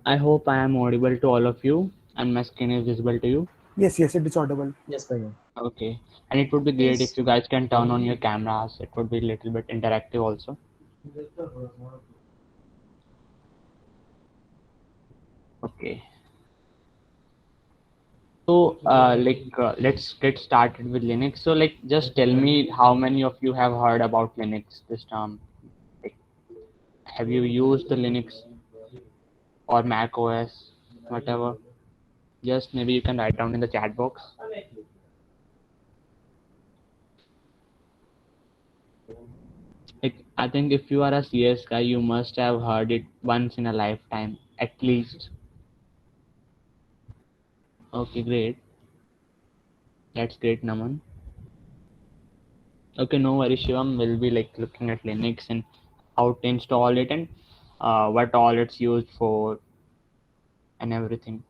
I hope I am audible to all of you and my screen is visible to you. Yes, yes, it is audible. Yes, Bhaiya. Okay. And it would be great if Yes. you guys can turn on your cameras. It would be a little bit interactive also. Okay. So, let's get started with Linux. So, just tell me how many of you have heard about Linux this term? Like, have you used the Linux or Mac OS, whatever? Just maybe you can write down in the chat box. Like, I think if you are a CS guy, you must have heard it once in a lifetime, at least. Okay, great. That's great, Naman. Okay, no worries, Shivam. We'll be like looking at Linux and how to install it and what all it's used for and everything.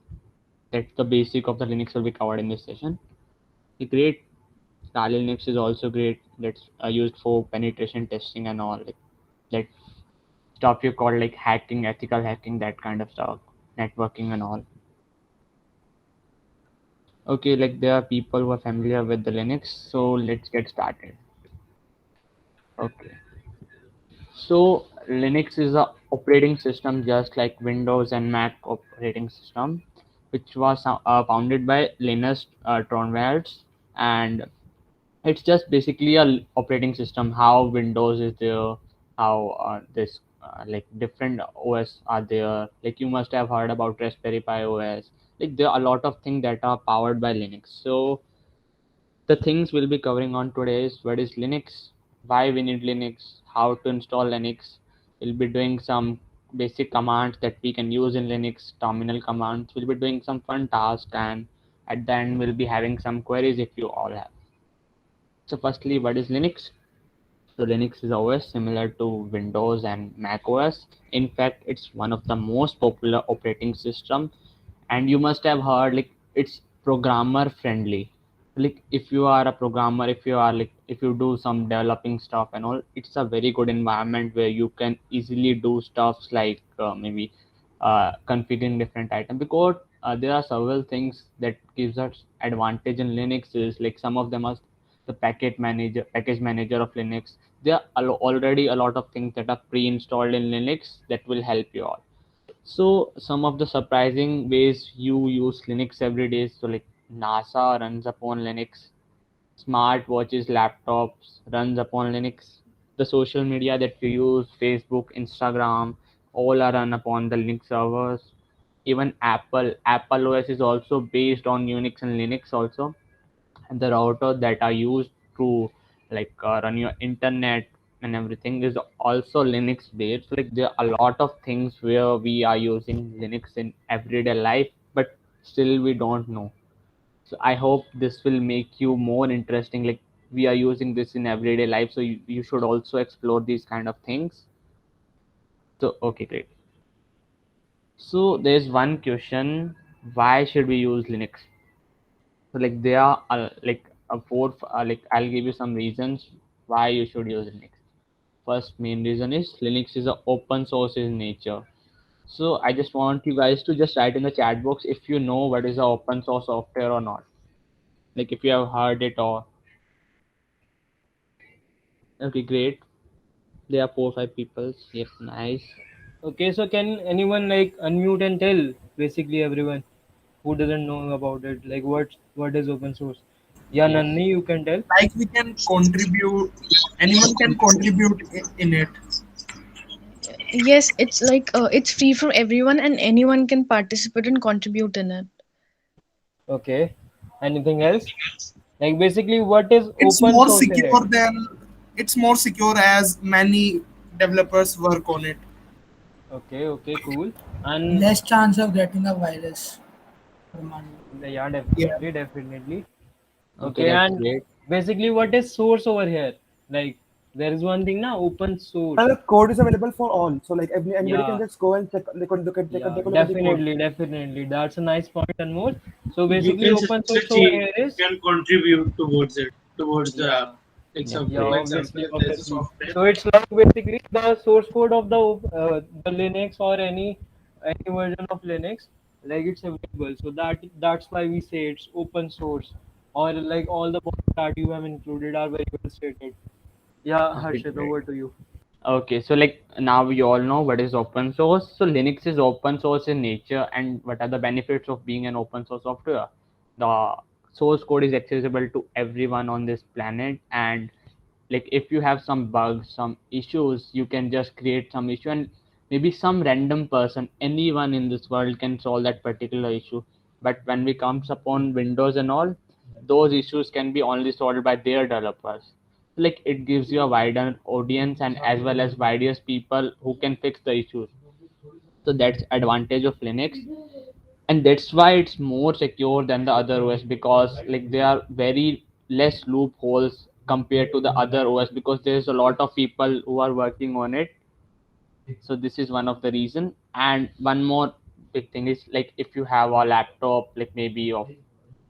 That's the basic of the Linux will be covered in this session. The great Kali Linux is also great. That's used for penetration testing and all like that stuff you call like hacking, ethical hacking, that kind of stuff, networking and all. Okay, like there are people who are familiar with the Linux, so let's get started. Okay. So Linux is a operating system just like Windows and Mac operating system, which was founded by Linus Torvalds, and it's just basically a operating system. How Windows is there, how this like different OS are there. Like you must have heard about Raspberry Pi OS. Like there are a lot of things that are powered by Linux. So the things we'll be covering on today is what is Linux, why we need Linux, how to install Linux. We'll be doing some basic commands that we can use in Linux, terminal commands. We'll be doing some fun tasks, and at the end we'll be having some queries if you all have. So firstly, what is Linux? So Linux is OS similar to Windows and Mac OS. In fact, it's one of the most popular operating system, and you must have heard like it's programmer friendly. Like if you are a programmer, if you are like if you do some developing stuff and all, it's a very good environment where you can easily do stuffs like maybe configuring different items because there are several things that gives us advantage in Linux is like some of them are the package manager of Linux. There are already a lot of things that are pre-installed in Linux that will help you all. So some of the surprising ways you use Linux every day. So like NASA runs upon Linux, smart watches, laptops runs upon Linux. The social media that you use, Facebook, Instagram, all are run upon the Linux servers. Even Apple OS is also based on Unix and Linux also, and the routers that are used to run your internet and everything is also Linux based. Like there are a lot of things where we are using Linux in everyday life, but still we don't know. So I hope this will make you more interesting. Like we are using this in everyday life, so you should also explore these kind of things. So okay, great. So there's one question: why should we use Linux? So like there are four I'll give you some reasons why you should use Linux. First main reason is Linux is a open source in nature. So I just want you guys to just write in the chat box if you know what is a open source software or not. Like if you have heard it or okay, great. There are 4 5 people. Yep, nice. Okay, so can anyone like unmute and tell basically everyone who doesn't know about it, like what is open source? Yeah, Yes. Nanni, you can tell. Like we can contribute, anyone can contribute in it. Yes, it's like it's free for everyone and anyone can participate and contribute in it. Okay. Anything else? Like basically, what is It's open more source in it? secure than it's more secure as many developers work on it. Okay, okay, cool. And Less chance of getting a virus from unknown. yeah, Yeah. definitely, definitely. Okay, Okay, that's and great. basically, what is source over here? Like, there is one thing now, open And source. the code is available for all, so like anybody can Yeah, just go and check. They could yeah, take a look at the code. definitely, definitely. That's a nice point, and more. So You basically, can open source over see, here you is can contribute towards it, towards the yeah, app. Like Yeah, some, yeah, for great. example, obviously, if there's a obviously. software. So it's like basically the source code of the Linux or any any version of Linux, like it's available. So that's why we say it's open source, or like all the points that you have included are very well stated. Yeah, Okay, Harshit, great. over to you. Okay, so like now we all know what is open source. So Linux is open source in nature, and what are the benefits of being an open source software? The source code is accessible to everyone on this planet, and like if you have some bugs, some issues, you can just create some issue, and maybe some random person, anyone in this world can solve that particular issue. But when we comes upon Windows and all, those issues can be only solved by their developers. Like it gives you a wider audience and as well as widest people who can fix the issues. So that's advantage of Linux, and that's why it's more secure than the other OS, because like there are very less loopholes compared to the other OS, because there's a lot of people who are working on it. So this is one of the reason. And one more big thing is, like if you have a laptop like maybe of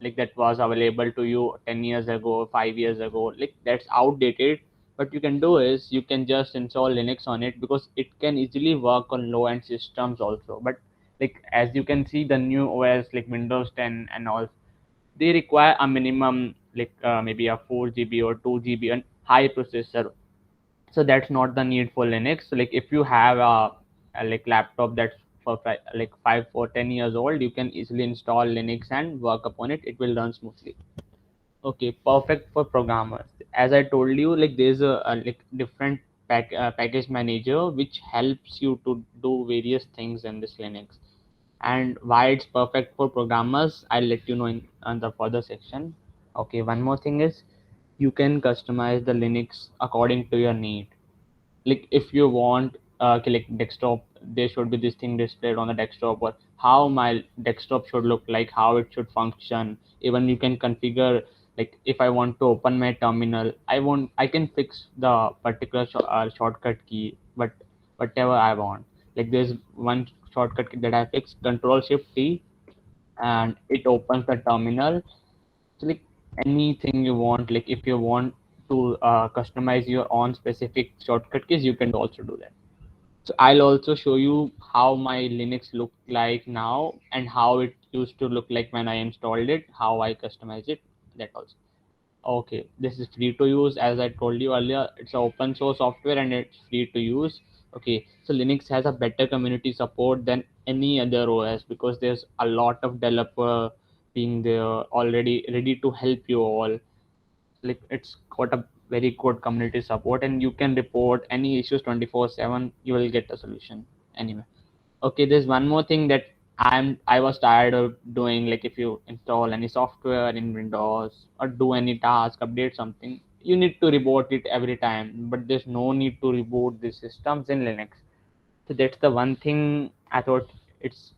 like that was available to you 10 years ago, 5 years ago, like that's outdated. What you can do is you can just install Linux on it, because it can easily work on low end systems also. But like as you can see, the new OS like Windows 10 and all, they require a minimum like maybe a 4 GB or 2 GB and high processor. So that's not the need for Linux. So like if you have a like laptop that's for like 5 or 10 years old, you can easily install Linux and work upon it. It will run smoothly. Okay, perfect for programmers. As I told you, like there's a like different package manager which helps you to do various things in this Linux. And why it's perfect for programmers, I'll let you know in the further section. Okay, one more thing is you can customize the Linux according to your need. Like if you want okay, like desktop, there should be this thing displayed on the desktop, or how my desktop should look like, how it should function. Even you can configure, like if I want to open my terminal, I can fix the particular shortcut key, but whatever I want. Like there's one shortcut key that I fixed, Control Shift T, and it opens the terminal. So like anything you want, like if you want to customize your own specific shortcut keys, you can also do that. So I'll also show you how my Linux look like now and how it used to look like when I installed it, how I customize it, that also. Okay, this is free to use. As I told you earlier, it's an open source software and it's free to use. Okay, so Linux has a better community support than any other OS, because there's a lot of developer being there already ready to help you all. Like it's got a very good community support, and you can report any issues 24/7. You will get a solution anyway. Okay, there's one more thing that I was tired of doing. Like if you install any software in Windows or do any task, update something, you need to reboot it every time. But there's no need to reboot the systems in Linux. So that's the one thing I thought it's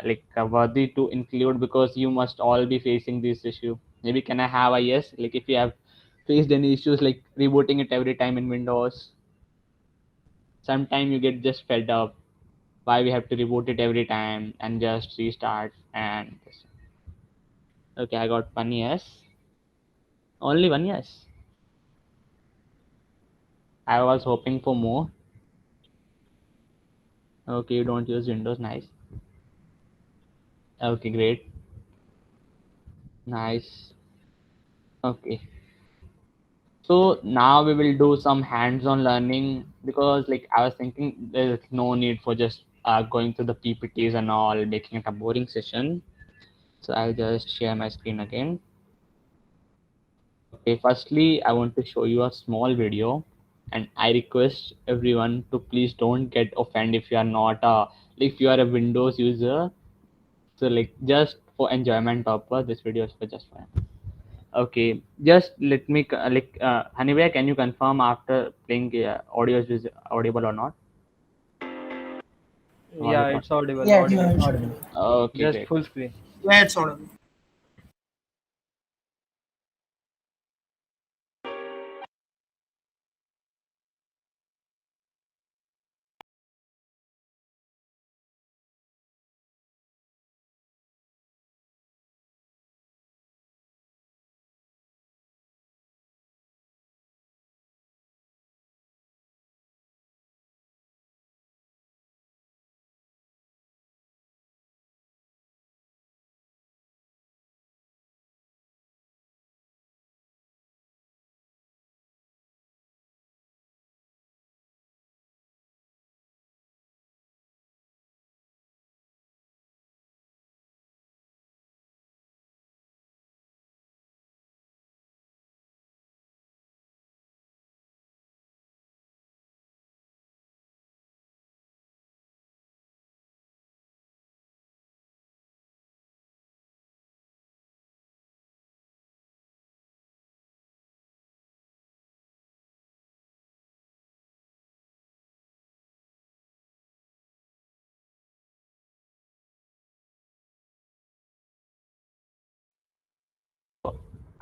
like worthy to include, because you must all be facing this issue. Maybe can I have a yes? Like if you have faced any issues like rebooting it every time in Windows, sometime you get just fed up. Why we have to reboot it every time and just restart and this. Okay, I got one yes. Only one yes. I was hoping for more. Okay, you don't use Windows, nice. Okay, great. Nice. Okay. So now we will do some hands-on learning, because like I was thinking there's no need for just going through the PPTs and all, making it a boring session. So I'll just share my screen again. Okay, firstly, I want to show you a small video, and I request everyone to please don't get offended if you are not a if you are a Windows user. So like just for enjoyment purpose, this video is for just fun. Okay, just let me Haniwaya, can you confirm after playing audio is audible or not? Was Yeah, it not? it's audible, Yeah, it's Yeah, audible. it's audible. audible. Okay, Just great. full screen. Yeah, it's audible.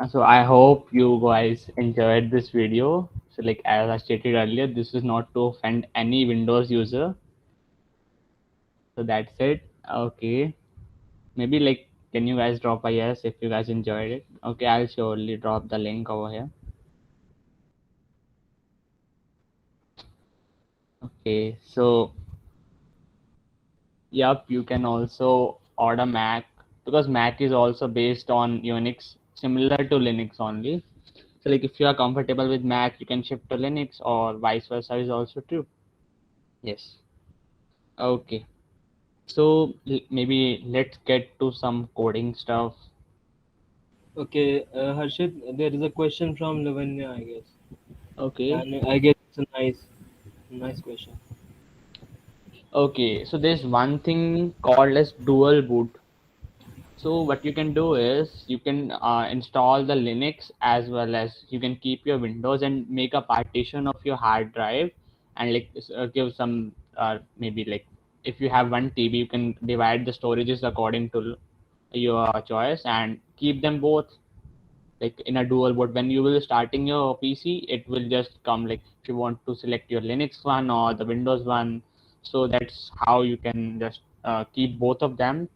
So I hope you guys enjoyed this video. So like as I stated earlier, this is not to offend any Windows user. So that's it. Okay. Maybe like can you guys drop a yes if you guys enjoyed it? Okay, I'll surely drop the link over here. Okay, so yep, you can also order Mac because Mac is also based on Unix, similar to Linux only. So like if you are comfortable with Mac, you can shift to Linux or vice versa is also true. Yes. Okay. So maybe let's get to some coding stuff. Okay, Harshit, there is a question from Lavanya, I guess, Okay. and I guess it's a nice question. Okay. So there's one thing called as dual boot. So what you can do is you can install the Linux as well as you can keep your Windows and make a partition of your hard drive and like give some maybe like if you have 1 TB you can divide the storages according to your choice and keep them both like in a dual boot. When you will starting your PC, it will just come like if you want to select your Linux one or the Windows one. So that's how you can just keep both of them.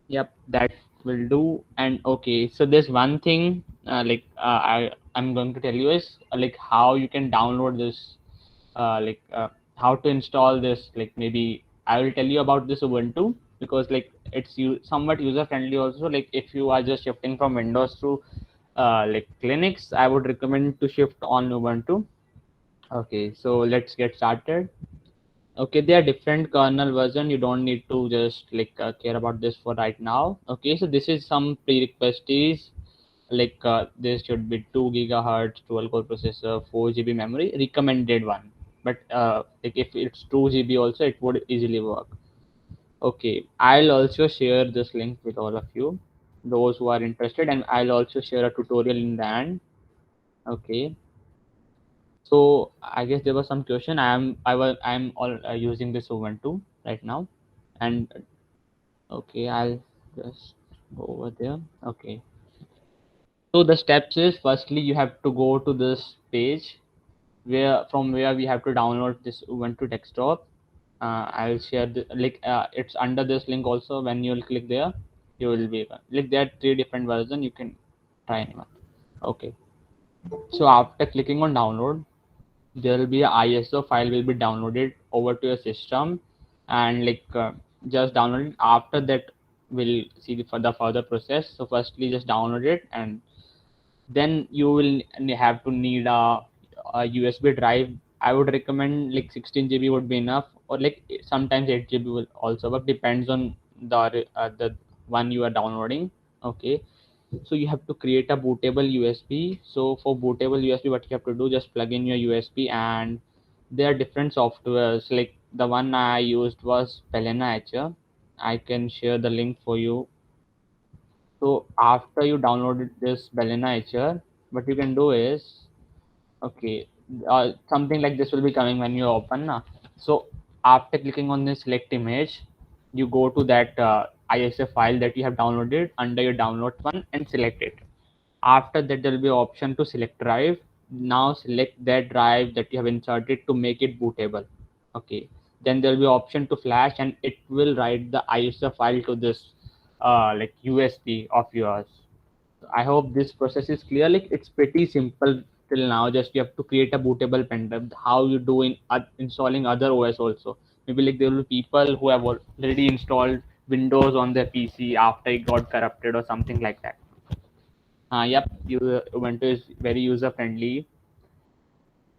Yep, that will do. And okay, so there's one thing I'm going to tell you is like how you can download this, how to install this. Like maybe I will tell you about this Ubuntu because like it's somewhat user friendly also. Like if you are just shifting from Windows to like Linux, I would recommend to shift on Ubuntu. Okay, so let's get started. Okay, there are different kernel version. You don't need to just like care about this for right now. Okay, so this is some prerequisites. Like this should be 2 GHz dual core processor, 4 GB memory, recommended one. But like if it's 2 GB also, it would easily work. Okay, I'll also share this link with all of you, those who are interested, and I'll also share a tutorial in the end. Okay, so I guess there was some question. I'm all using this Ubuntu right now, and okay, I'll just go over there. Okay, so the steps is firstly you have to go to this page where we have to download this Ubuntu desktop. I'll share the like it's under this link also. When you'll click there, you will be like there are 3 different versions. You can try anyone. Okay, so after clicking on download there will be a ISO file will be downloaded over to your system and like just download it. After that we'll see for the further process. So firstly just download it and then you will have to need a USB drive. I would recommend like 16 GB would be enough or like sometimes 8 GB will also but depends on the one you are downloading. Okay, so you have to create a bootable USB. So for bootable USB, what you have to do, just plug in your USB and there are different softwares. Like the one I used was Balena Etcher. I can share the link for you. So after you downloaded this Balena Etcher, what you can do is, okay, something like this will be coming when you open. So after clicking on this select image, you go to that ISF file that you have downloaded under your download one and select it. After that there will be option to select drive. Now select that drive that you have inserted to make it bootable. Okay, then there will be option to flash and it will write the ISO file to this like USB of yours. I hope this process is clear. Like it's pretty simple till now. Just you have to create a bootable pen drive. How you do in installing other OS also. Maybe like there will be people who have already installed Windows on their PC after it got corrupted or something like that. Yep, Ubuntu is very user friendly.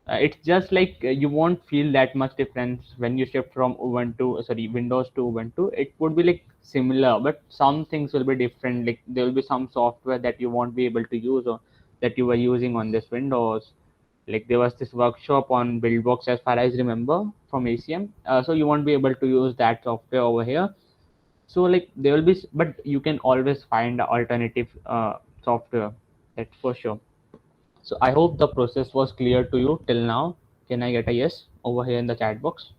It's just like you won't feel that much difference when you shift from Windows to Ubuntu. It would be like similar, but some things will be different. Like there will be some software that you won't be able to use or that you were using on this Windows. Like there was this workshop on BuildBox as far as I remember from ACM. So you won't be able to use that software over here. So like there will be, but you can always find alternative software. That's for sure. So I hope the process was clear to you till now. Can I get a yes over here in the chat box?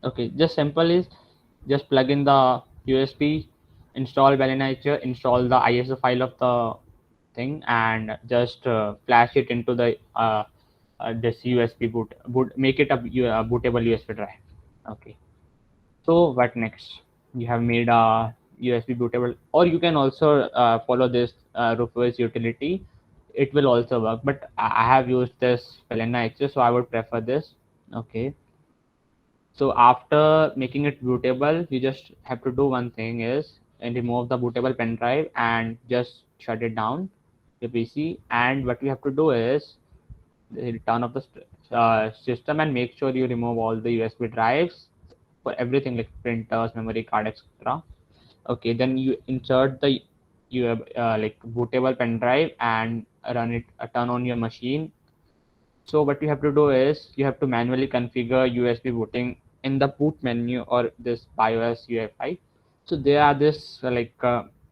Okay, just simple is just plug in the USB install Balenizer, install the ISO file of the thing, and just flash it into the this USB make it a bootable USB drive. Okay. So what next? You have made a USB bootable, or you can also follow this Rufus utility. It will also work, but I have used this Balenizer, so I would prefer this. Okay. So after making it bootable, you just have to do one thing is and remove the bootable pen drive and just shut it down your PC. And what you have to do is turn off the system and make sure you remove all the USB drives for everything like printers, memory card, etc. Okay, then you insert the you have like bootable pen drive and run it. Turn on your machine. So what you have to do is you have to manually configure USB booting in the boot menu or this BIOS UEFI. So there are this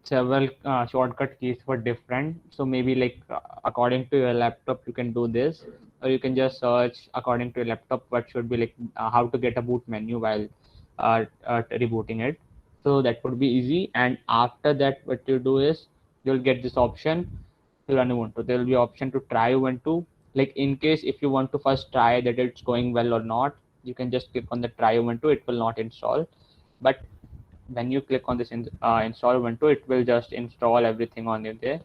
several shortcut keys for different. So maybe according to your laptop you can do this, or you can just search according to your laptop what should be how to get a boot menu while rebooting it. So that would be easy. And after that, what you do is you'll get this option to run Ubuntu. There will be option to try Ubuntu. Like in case if you want to first try that it's going well or not, you can just click on the try Ubuntu. It will not install, but when you click on this install Ubuntu, it will just install everything on it there.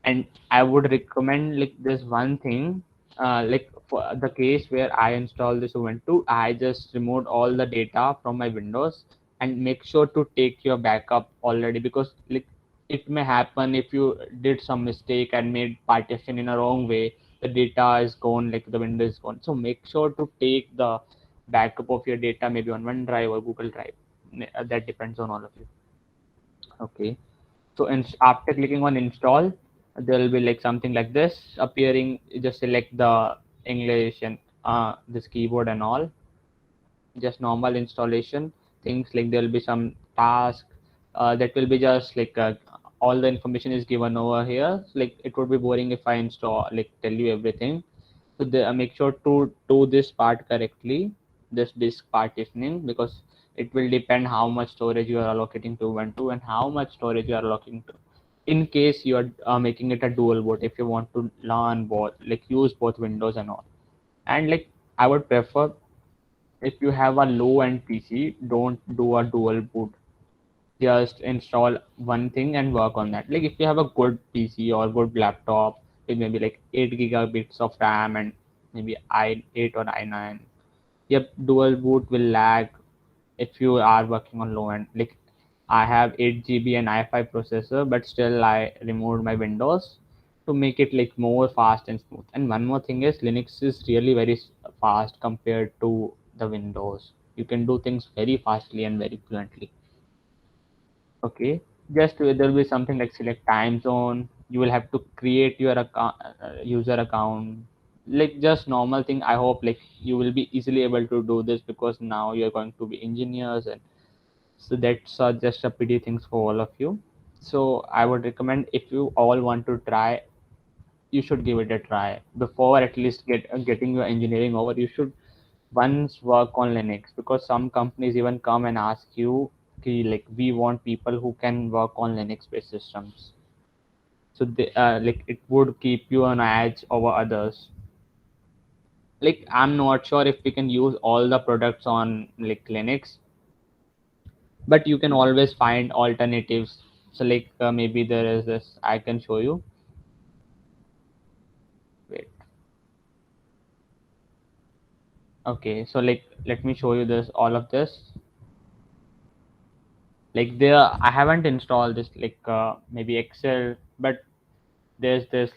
And I would recommend this one thing, for the case where I install this Ubuntu, I just removed all the data from my Windows and make sure to take your backup already, because it may happen if you did some mistake and made partition in a wrong way, the data is gone, like the window is gone. So make sure to take the backup of your data maybe on OneDrive or Google Drive. That depends on all of you. Okay. So after clicking on install, there will be something like this appearing. You just select the English and this keyboard and all. Just normal installation things, like there will be some task that will be just all the information is given over here. So, it would be boring if I install tell you everything. So make sure to do this part correctly, this disk partitioning, because it will depend how much storage you are allocating to Ubuntu and how much storage you are allocating to. In case you are making it a dual boot, if you want to learn both, use both Windows and all. And I would prefer, if you have a low end PC, don't do a dual boot. Just install one thing and work on that. If you have a good PC or good laptop with maybe 8 gigabits of RAM and maybe i8 or i9, yep, dual boot will lag if you are working on low end. I have 8 GB and i5 processor, but still I removed my Windows to make it more fast and smooth. And one more thing is Linux is really very fast compared to the Windows. You can do things very fastly and very fluently. Okay, just there will be something like select time zone. You will have to create your account, user account, just normal thing. I hope you will be easily able to do this, because now you're going to be engineers, and so that's just a pretty things for all of you. So I would recommend, if you all want to try, you should give it a try before at least getting your engineering over. You should once work on Linux, because some companies even come and ask you, "Okay, we want people who can work on Linux based systems." So they, it would keep you on edge over others. I'm not sure if we can use all the products on Linux, but you can always find alternatives. So maybe there is this, I can show you. Wait. Okay, so let me show you this, all of this. There I haven't installed this maybe Excel, but there's this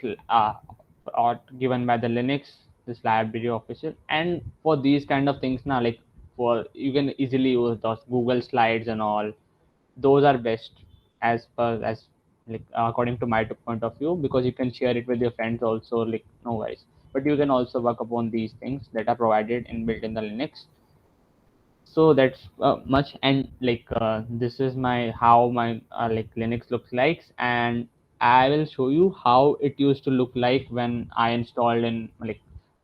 given by the Linux, this library official. And for these kind of things now, for you can easily use those Google Slides and all. Those are best as per as according to my point of view, because you can share it with your friends also, no worries. But you can also work upon these things that are provided and built in the Linux. So that's much. And this is my how my Linux looks like, and I will show you how it used to look like when I installed in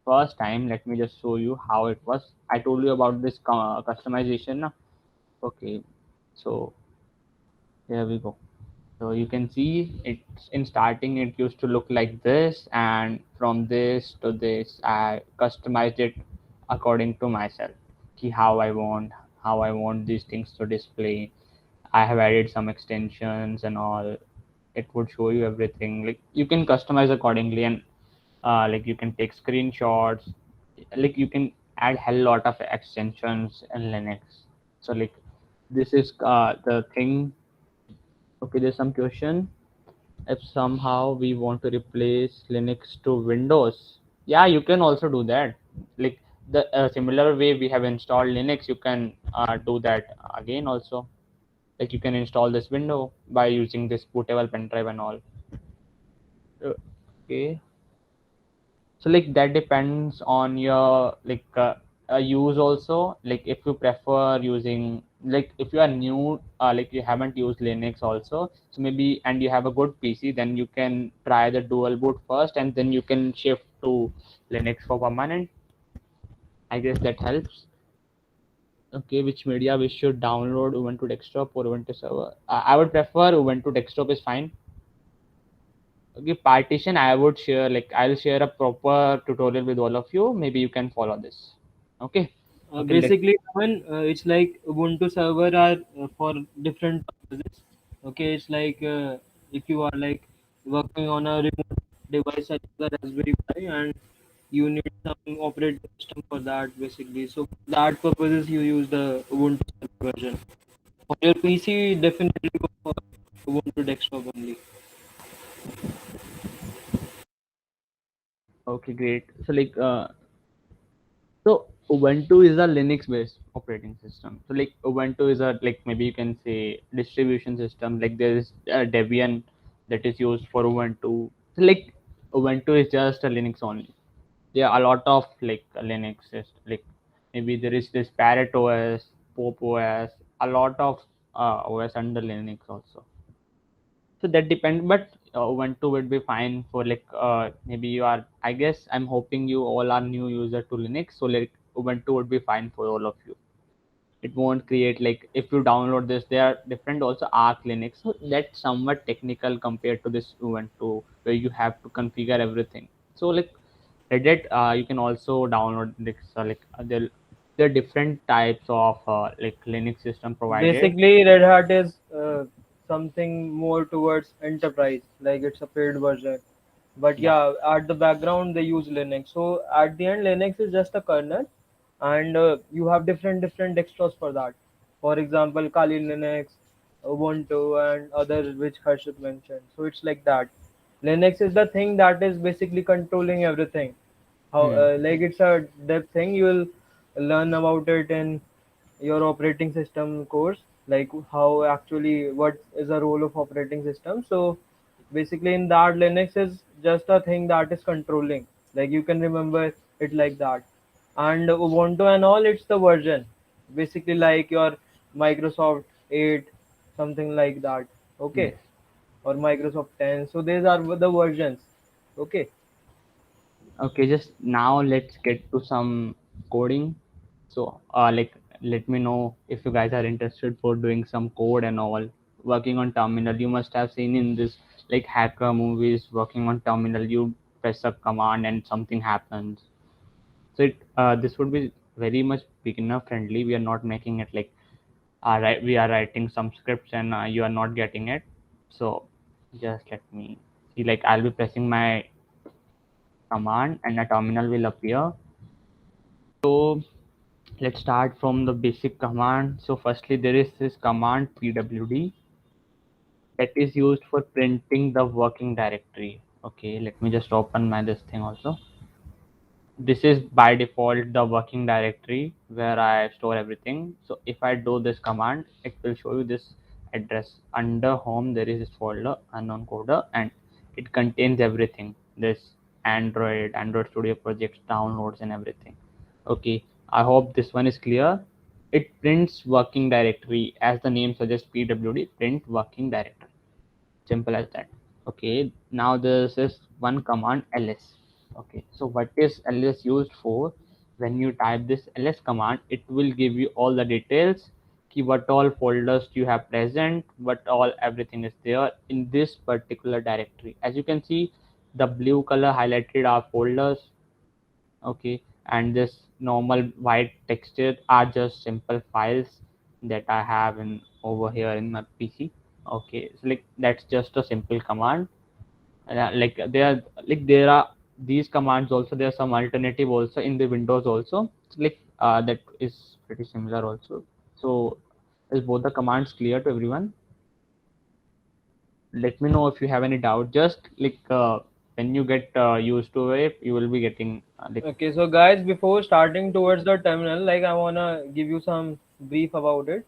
first time. Let me just show you how it was. I told you about this customization. Okay, so Here we go. So you can see it's in starting it used to look like this, and from this to this I customized it according to myself. See how I want these things to display. I have added some extensions and all. It would show you everything. Like you can customize accordingly, and like you can take screenshots. Like you can add hell lot of extensions in Linux. So like this is the thing. Okay, there's some question. If somehow we want to replace Linux to Windows, yeah, you can also do that. Like the similar way we have installed Linux, you can do that again also. Like you can install this window by using this bootable pen drive and all. Okay, so like that depends on your like use also. Like if you prefer using, like if you are new, like you haven't used Linux also, so maybe, and you have a good PC, then you can try the dual boot first and then you can shift to Linux for permanent. I guess that helps. Okay, which media we should download, Ubuntu desktop or Ubuntu server? I would prefer Ubuntu desktop is fine. Okay, partition I would share, like I'll share a proper tutorial with all of you. Maybe you can follow this. Okay. Okay, Basically, Aman, it's like Ubuntu server are for different purposes. Okay, it's like if you are like working on a remote device such as a Raspberry Pi and you need some operating system for that basically. So for that purposes you use the Ubuntu server version. For your PC, definitely go for Ubuntu desktop only. okay, great. So like so Ubuntu is a Linux based operating system. So like Ubuntu is a, like maybe you can say, distribution system. Like there is a Debian that is used for Ubuntu. So like Ubuntu is just a Linux only. There are a lot of like Linux like maybe there is this Parrot OS, Pope OS, a lot of OS under Linux also. So that depends, but Ubuntu would be fine for like maybe you are, I guess I'm hoping you all are new user to Linux, so like Ubuntu would be fine for all of you. It won't create, like if you download this, there are different also Arch Linux, so that's somewhat technical compared to this Ubuntu where you have to configure everything. So like Reddit, you can also download this there are different types of like Linux system provided. Basically, Red Hat is something more towards enterprise, like it's a paid version. But Yeah. yeah, at the background they use Linux. So at the end, Linux is just a kernel, and you have different extras for that. For example, Kali Linux, Ubuntu, and others which Harshit mentioned. So it's like that. Linux is the thing that is basically controlling everything. How Hmm. like it's a depth thing. You will learn about it in your operating system course, like how actually what is the role of operating system. So basically in that, Linux is just a thing that is controlling, like you can remember it like that. And Ubuntu and all, it's the version, basically like your Microsoft 8, something like that. Okay, Yes. or Microsoft 10. So these are the versions. Okay. Okay, just now let's get to some coding. So, like, let me know if you guys are interested for doing some code and all. Working on terminal, you must have seen in this like hacker movies. Working on terminal, you press a command and something happens. So this would be very much beginner friendly. We are not making it like, right, we are writing some scripts and you are not getting it. So just let me see. Like, I'll be pressing my command and a terminal will appear. So let's start from the basic command. So firstly, there is this command pwd that is used for printing the working directory. Okay, let me just open my this thing also. This is by default the working directory where I store everything. So if I do this command, it will show you this address. Under home, there is this folder, unknown coder, and it contains everything. This Android Studio projects, downloads, and everything. Okay, I hope this one is clear. It prints working directory as the name suggests, pwd, print working directory. Simple as that. Okay, now this is one command ls. Okay, so what is ls used for? When you type this ls command, it will give you all the details what all folders you have present, what all everything is there in this particular directory. As you can see, the blue color highlighted are folders, okay, and this normal white texture are just simple files that I have in over here in my PC. Okay, so like that's just a simple command. There are these commands also. There are some alternative also in the Windows also, that is pretty similar also. So is both the commands clear to everyone? Let me know if you have any doubt. Just when you get used to it, you will be getting Okay, so guys, before starting towards the terminal, like I wanna give you some brief about it.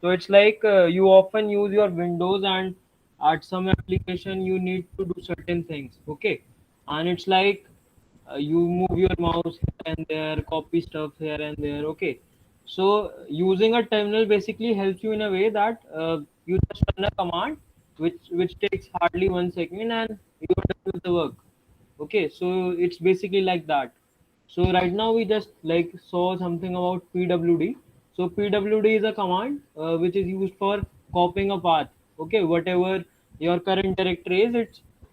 So it's like you often use your Windows, and at some application you need to do certain things. Okay, and it's like you move your mouse here and there, copy stuff here and there. Okay, so using a terminal basically helps you in a way that you just run a command which takes hardly 1 second, and you're done with the work. Okay, so it's basically like that. So right now we just like saw something about pwd. So pwd is a command which is used for copying a path. Okay, whatever your current directory is,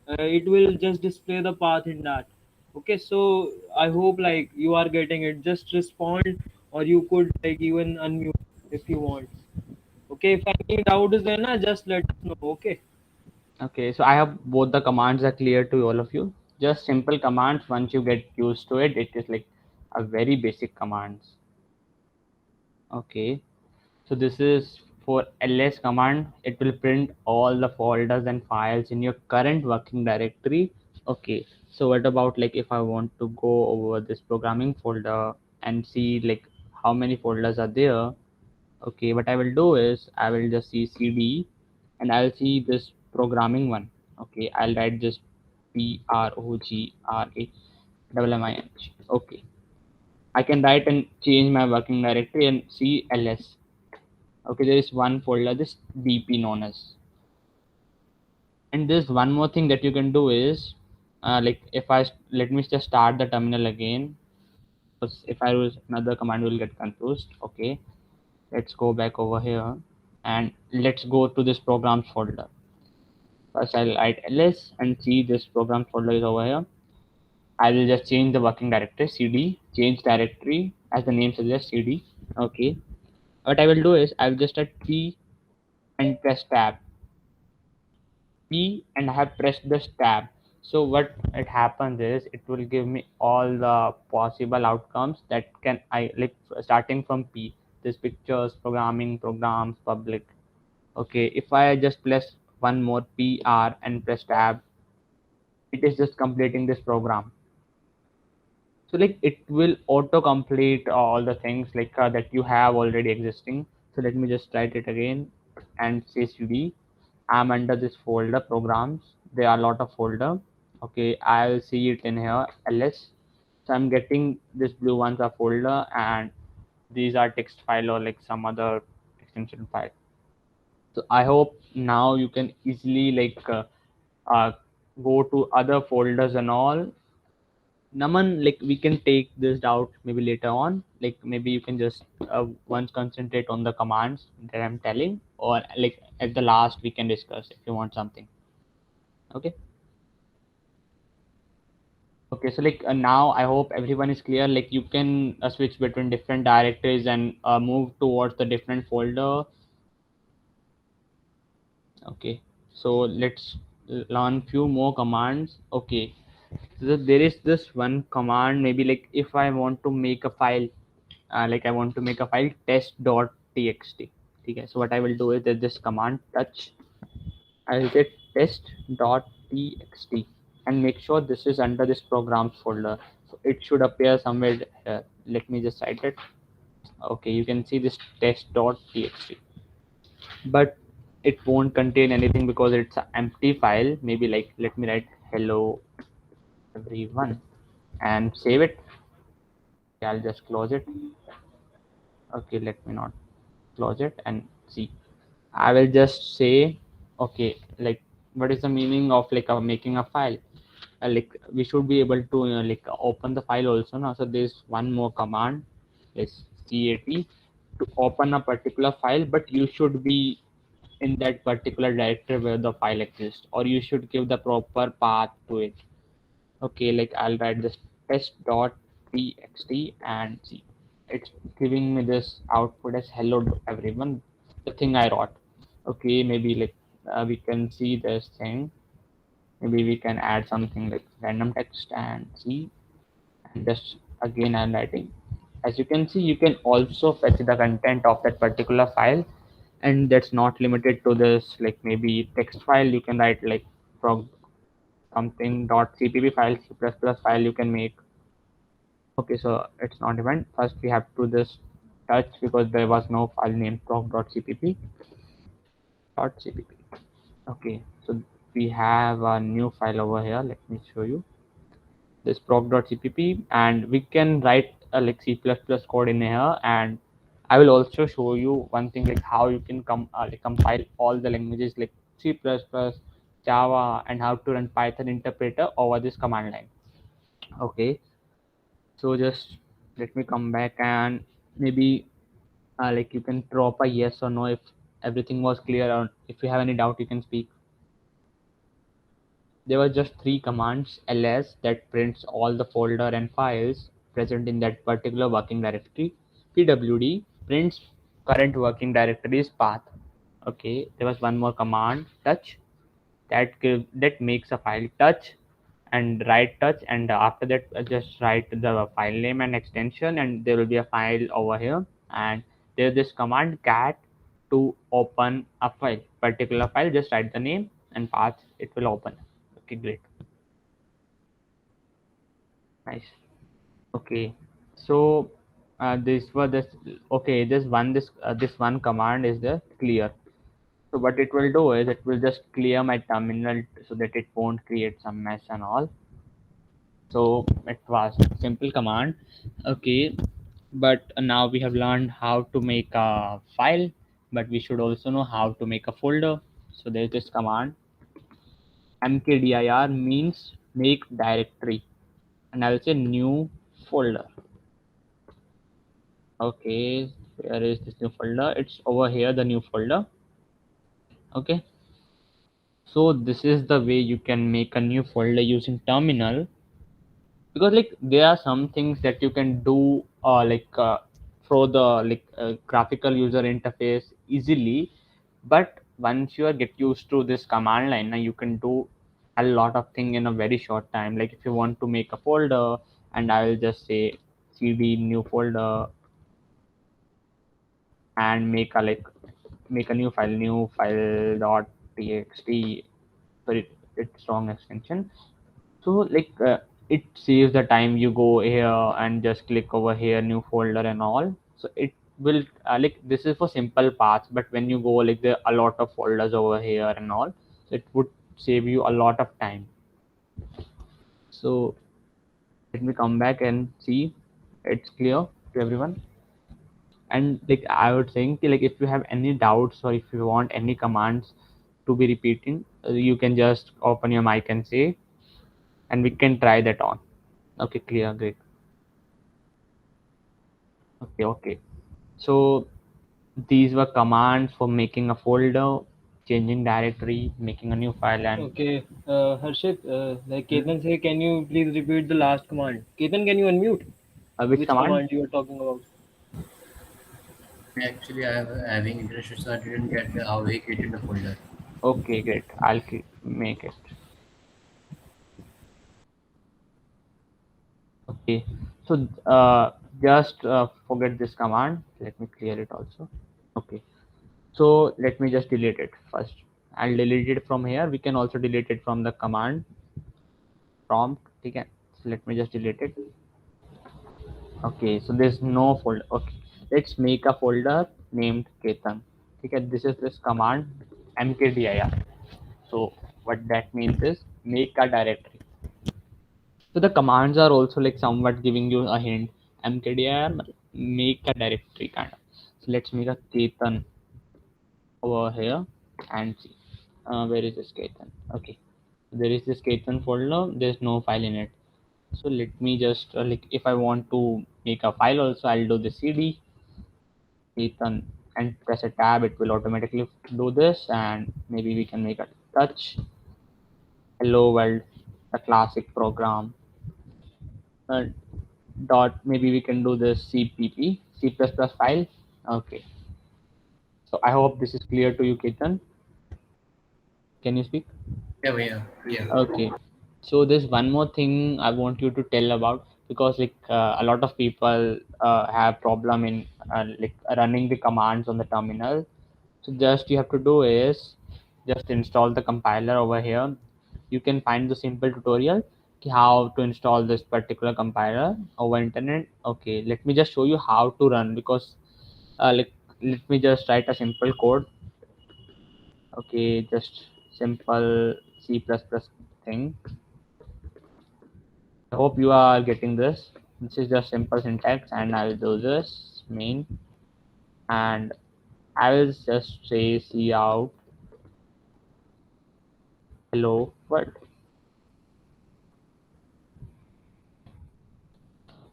it will just display the path in that. Okay, so I hope like you are getting it. Just respond, or you could like even unmute if you want. Okay, if any doubt is there, na, just let us know. Okay. Okay, so I have both the commands are clear to all of you. Just simple commands. Once you get used to it, it is like a very basic commands. Okay, so this is for ls command. It will print all the folders and files in your current working directory. Okay, so what about like if I want to go over this programming folder and see like how many folders are there? Okay, what I will do is I will just see cd and I'll see this programming one. Okay, I'll write this PROGRAMMING. Okay, I can write and change my working directory and see ls. Okay, there is one folder, this dp known as. And there's one more thing that you can do is like if I let me just start the terminal again, because if I use another command, will get confused. Okay, let's go back over here and let's go to this programs folder. First I'll write ls and see this program folder is over here. I will just change the working directory cd, change directory as the name suggests cd. Okay. What I will do is I will just hit P and press tab. P and I have pressed this tab. So what it happens is it will give me all the possible outcomes that can I like starting from P. This pictures, programming, programs, public. Okay, if I just press one more PR and press tab, it is just completing this program. So like it will auto complete all the things that you have already existing. So let me just write it again and say cd. I'm under this folder programs. There are a lot of folder. Okay, I'll see it in here ls. So I'm getting this blue ones are folder, and these are text file or like some other extension file. So I hope now you can easily uh, go to other folders and all. Naman, like we can take this out maybe later on. Like maybe you can just once concentrate on the commands that I'm telling, or like at the last we can discuss if you want something. Okay. Okay, so now I hope everyone is clear. Like you can switch between different directories and move towards the different folder. Okay, so let's learn few more commands. Okay, so there is this one command. Maybe like if I want to make a file, like I want to make a file test.txt. Okay, so what I will do is that this command touch, I will get test.txt and make sure this is under this programs folder. So it should appear somewhere here. Let me just cite it. Okay, you can see this test.txt, but it won't contain anything because it's an empty file. Maybe like let me write hello everyone and save it. Okay, I'll just close it. Okay, let me not close it and see. I will just say, okay, like what is the meaning of making a file? Like we should be able to open the file also now. So there's one more command is cat to open a particular file, but you should be in that particular directory where the file exists, or you should give the proper path to it. Okay, like I'll write this test.txt and see, it's giving me this output as hello to everyone, the thing I wrote. Okay, maybe like we can see this thing. Maybe we can add something like random text and see, and just again I'm writing. As you can see, you can also fetch the content of that particular file, and that's not limited to this. Like maybe text file, you can write like from something .cpp file, C++ file you can make. Okay, so it's not even. First we have to this touch because there was no file name proc.cpp. Okay, so we have a new file over here. Let me show you this proc.cpp, and we can write like C++ code in here. And I will also show you one thing, like how you can like compile all the languages like C++, Java, and how to run Python interpreter over this command line. Okay, so just let me come back, and maybe like you can drop a yes or no if everything was clear, or if you have any doubt you can speak. There were just three commands: ls that prints all the folder and files present in that particular working directory, pwd prints current working directory's path. Okay, there was one more command, touch, that makes a file touch, and write touch, and after that just write the file name and extension, and there will be a file over here. And there's this command cat to open a file, particular file, just write the name and path, it will open. Okay, great, nice. Okay, so this was this. Okay, this one command is the clear. So what it will do is it will just clear my terminal so that it won't create some mess and all. So it was simple command. Okay, but now we have learned how to make a file, but we should also know how to make a folder. So there's this command, mkdir means make directory, and I'll say new folder. Okay, where is this new folder? It's over here, the new folder. Okay, so this is the way you can make a new folder using terminal, because like there are some things that you can do through the graphical user interface easily, but once you are get used to this command line, now you can do a lot of thing in a very short time. Like if you want to make a folder, and I will just say cd new folder and make a new file dot txt. Sorry, it's wrong extension. So it saves the time you go here and just click over here new folder and all. So it will like this is for simple paths, but when you go like there are a lot of folders over here and all, so it would save you a lot of time. So let me come back and see it's clear to everyone. And like I would think, like if you have any doubts or if you want any commands to be repeating, you can just open your mic and say, and we can try that on. Okay, clear, great. Okay. So these were commands for making a folder, changing directory, making a new file, and Okay, Harshit, like Ketan say, can you please repeat the last command? Ketan, can you unmute? which Which command? command you were talking about? Actually, I have having internet issues, so I didn't get how he created the folder. Okay, great. I'll make it. Okay. So just forget this command. Let me clear it also. Okay. So let me just delete it first. I'll delete it from here. We can also delete it from the command prompt. Okay. So let me just delete it. Okay, so there's no folder. Okay, let's make a folder named Ketan. Okay, this is this command mkdir. So what that means is make a directory. So the commands are also like somewhat giving you a hint. Mkdir make a directory kind of. So let's make a Ketan over here and see where is this Ketan. Okay, so there is this Ketan folder. There's no file in it. So let me just like if I want to make a file also, I'll do the cd Ethan, and press a tab, it will automatically do this, and maybe we can make a touch. Hello world, the classic program. Uh, dot, maybe we can do this CPP, C++ file. Okay. So I hope this is clear to you, Ketan. Can you speak? Yeah, yeah, yeah. Okay. So there's one more thing I want you to tell about, because like a lot of people have problem in like running the commands on the terminal. So just you have to do is just install the compiler over here. You can find the simple tutorial how to install this particular compiler over internet. Okay, let me just show you how to run, because like let me just write a simple code. Okay, just simple C++ thing. I hope you are getting this. This is just simple syntax, and I will do this main, and I will just say C out hello world.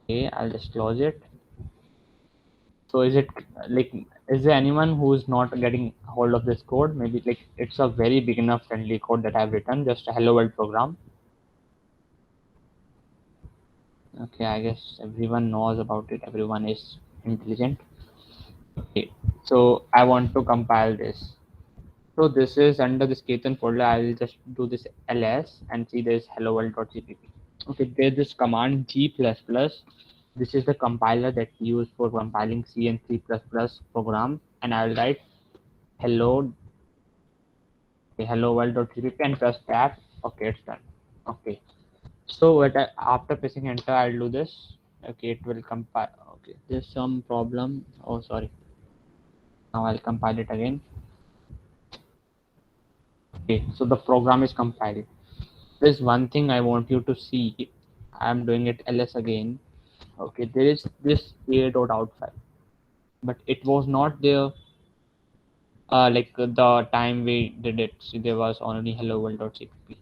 Okay, I'll just close it. So is it like, is there anyone who's not getting hold of this code? Maybe like it's a very beginner friendly code that I've written, just a hello world program. Okay, I guess everyone knows about it. Everyone is intelligent. Okay, so I want to compile this. So this is under this Ketan folder. I will just do this ls and see this hello world.cpp. Okay, there's this command g++. This is the compiler that we use for compiling C and C++ program, and I will write hello, okay, hello world.cpp and press tab. Okay, it's done. Okay, so after pressing enter, I'll do this. Okay, it will compile. Okay, there's some problem. Oh, sorry. Now I'll compile it again. Okay, so the program is compiled. There's one thing I want you to see. I'm doing it ls again. Okay, there is this a.out file, but it was not there like the time we did it. See, there was only hello world.cpp.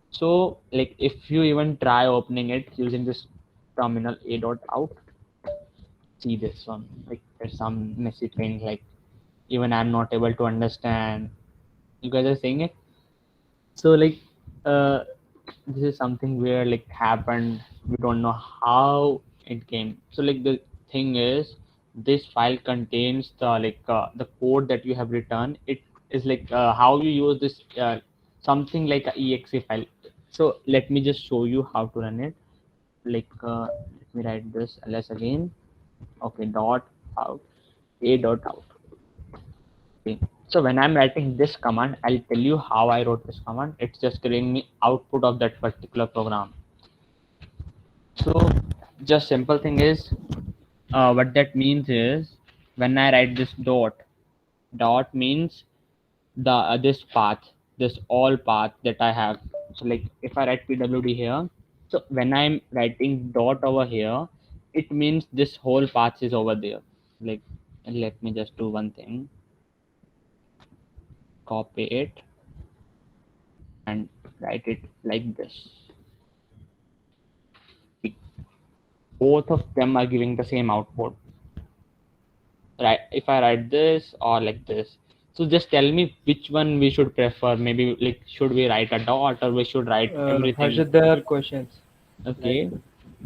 So like if you even try opening it using this terminal a.out, see this one, like there's some messy thing, like even I'm not able to understand. You guys are saying it. So like uh this is something where like happened, we don't know how it came. So like the thing is, this file contains the code that you have written. It is like how you use this something like a exe file. So let me just show you how to run it. Like let me write this ls again. Okay, dot out, a.out. Okay. So when I'm writing this command, I'll tell you how I wrote this command. It's just giving me output of that particular program. So just simple thing is, what that means is, when I write this dot means the this path, this all path that I have. So like if I write pwd here, so when I'm writing dot over here, it means this whole path is over there. Like, let me just do one thing, copy it and write it like this. Both of them are giving the same output, right? If I write this or like this, so just tell me which one we should prefer. Maybe like, should we write a dot or we should write everything? Harshit, there are questions. Okay.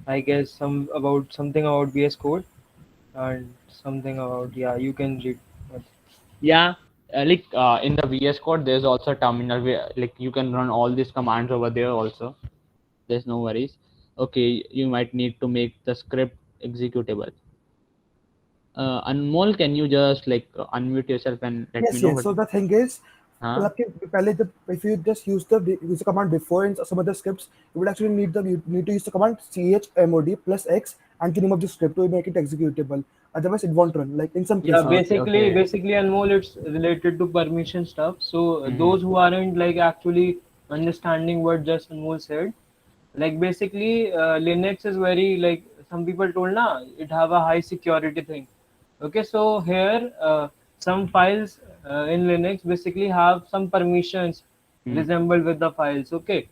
I guess something about VS Code and something about, yeah, you can read. Yeah, in the VS Code, there's also a terminal where like you can run all these commands over there also. There's no worries. Okay, you might need to make the script executable. Anmol, can you just like unmute yourself and let me Yes, know yes. So the thing is, huh? मतलब कि पहले if you just use the command before in some other scripts, you would actually need to use the command chmod plus x and the name of the script to make it executable. Otherwise, it won't run. Like in some Yeah, cases. Okay. basically, Anmol, it's related to permission stuff. So Mhm. those who aren't like actually understanding what just Anmol said, like basically, Linux is very like some people told na it have a high security thing. Okay, so here some files in Linux basically have some permissions resemble with the files. Okay,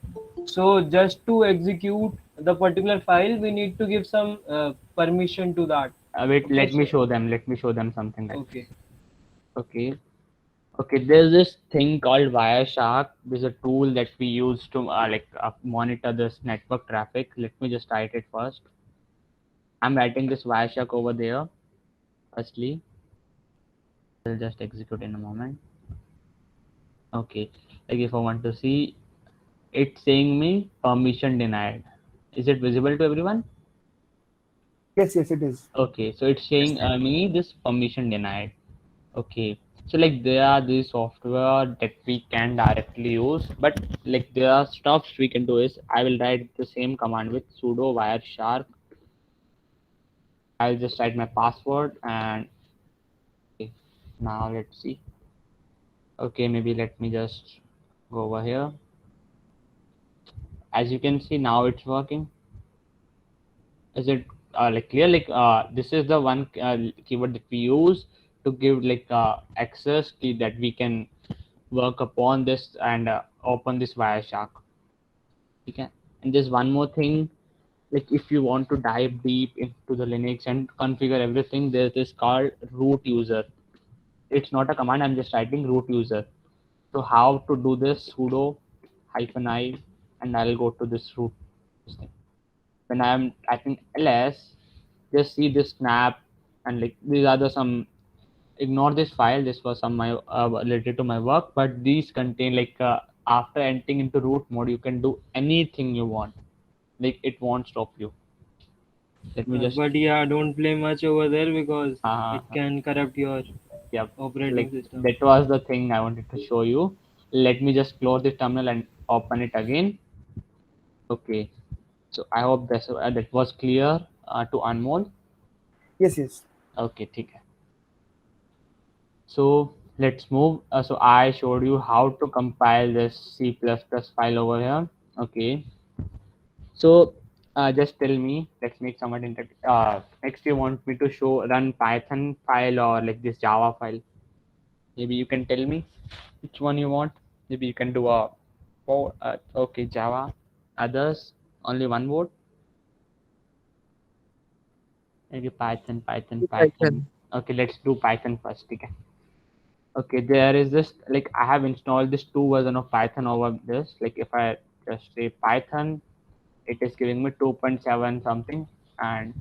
so just to execute the particular file, we need to give some permission to that. Wait, Okay, let me so show them. Let me show them something like okay. okay. Okay, there's this thing called Wireshark. There's a tool that we use to monitor this network traffic. Let me just write it first. I'm writing this Wireshark over there. Firstly, I'll just execute in a moment. Okay, like if I want to see, it's saying me permission denied. Is it visible to everyone? Yes, yes, it is. Okay, so it's Yes, saying me this permission denied. Okay, so like there are these software that we can directly use, but like there are stuffs we can do is I will write the same command with sudo wireshark. I'll just write my password and okay, now let's see. Okay, maybe let me just go over here. As you can see now it's working. Is it like clear? Like this is the one keyword that we use to give like access key that we can work upon this and open this Wireshark. Okay. And there's one more thing, like if you want to dive deep into the Linux and configure everything, there's this called root user. It's not a command, I'm just writing root user. So how to do this? Sudo -i and I'll go to this root this thing. When I'm typing ls, just see this snap and like these are the some ignore this file. This was some my related to my work, but these contain like after entering into root mode, you can do anything you want. Like it won't stop you. Let me just But yeah, don't play much over there because uh, it can corrupt your yeah. So operating like system. that was the thing I wanted to show you. Let me just close this terminal and open it again. Okay. So I hope that was clear to Anmol. Yes, yes. Okay, ठीक है. So let's move. So I showed you how to compile this C++ file over here. Okay. So just tell me. Let's make somewhat interactive. Next, you want me to show run Python file or like this Java file? Maybe you can tell me which one you want. Maybe you can do a okay Java. Others only one word. Maybe Python, Python, Python. Python. Okay, let's do Python first. Okay. Okay, there is this like I have installed this two version of Python over this. Like if I just say Python, it is giving me 2.7 something, and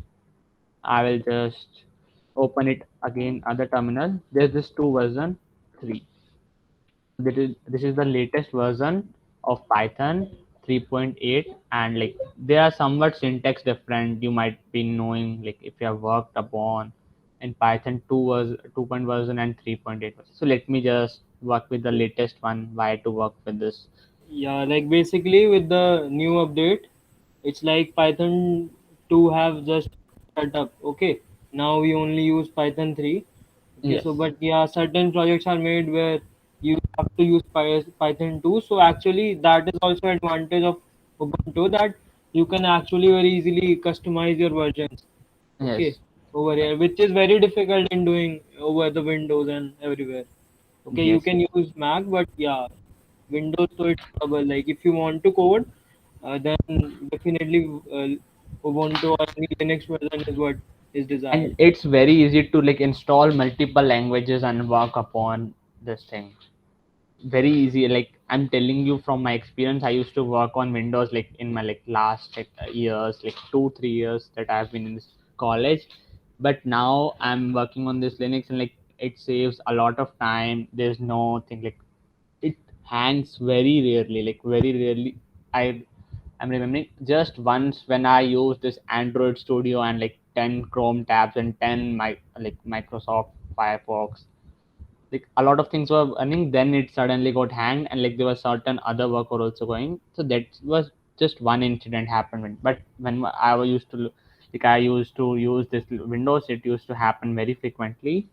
I will just open it again other terminal. There's this two version 3. This is the latest version of Python 3.8, and like they are somewhat syntax different. You might be knowing like if you have worked upon in Python 2 was 2 point version and 3.8 version. So let me just work with the latest one. Why to work with this? Yeah, like basically with the new update, it's like Python 2 have just set up. Okay, now we only use Python 3. Okay, Yes. so but yeah, certain projects are made where you have to use Python 2. So actually, that is also advantage of Ubuntu that you can actually very easily customize your versions. Okay, Yes. over here, which is very difficult in doing over the Windows and everywhere. Okay, you Yes. can use Mac, but yeah, Windows, so it's trouble. Like if you want to code, then definitely Ubuntu or any Linux version is what is And desired. it's very easy to like install multiple languages and work upon this thing. Very easy. Like I'm telling you from my experience, I used to work on Windows like in my like last like, years, like 2 3 years that I've been in this college. But now I'm working on this Linux and like it saves a lot of time. There's no thing like it hangs very rarely, like very rarely. I'm remembering just once when I used this Android Studio and like 10 Chrome tabs and 10 like Microsoft Firefox, like a lot of things were running, then it suddenly got hanged and like there was certain other work were also going. So that was just one incident happened but when used to like I used to use this Windows, it used to happen very frequently.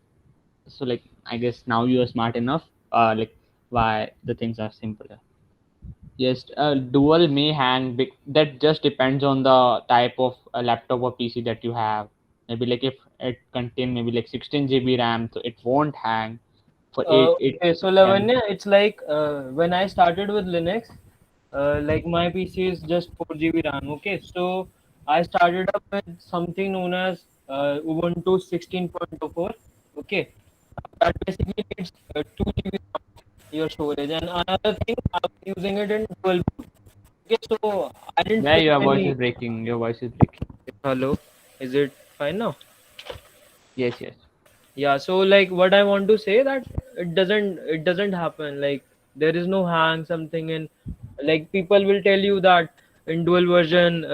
So like I guess now you are smart enough like why the things are simpler. Yes, dual may hang. That just depends on the type of laptop or PC that you have. Maybe like if it contain maybe like 16 GB RAM, so it won't hang. For it Okay, so can. Lavanya, it's like when I started with Linux, like my PC is just 4 GB RAM. Okay, so I started up with something known as Ubuntu 16.04. Okay, that basically needs 2 GB your storage. And another thing, I was using it in dual boot. Okay, so I didn't Yeah, face your voice is any. breaking. Your voice is breaking. Hello, is it fine now? Yes, yes. Yeah, so like what I want to say that it doesn't happen, like there is no hang something in, like people will tell you that in dual version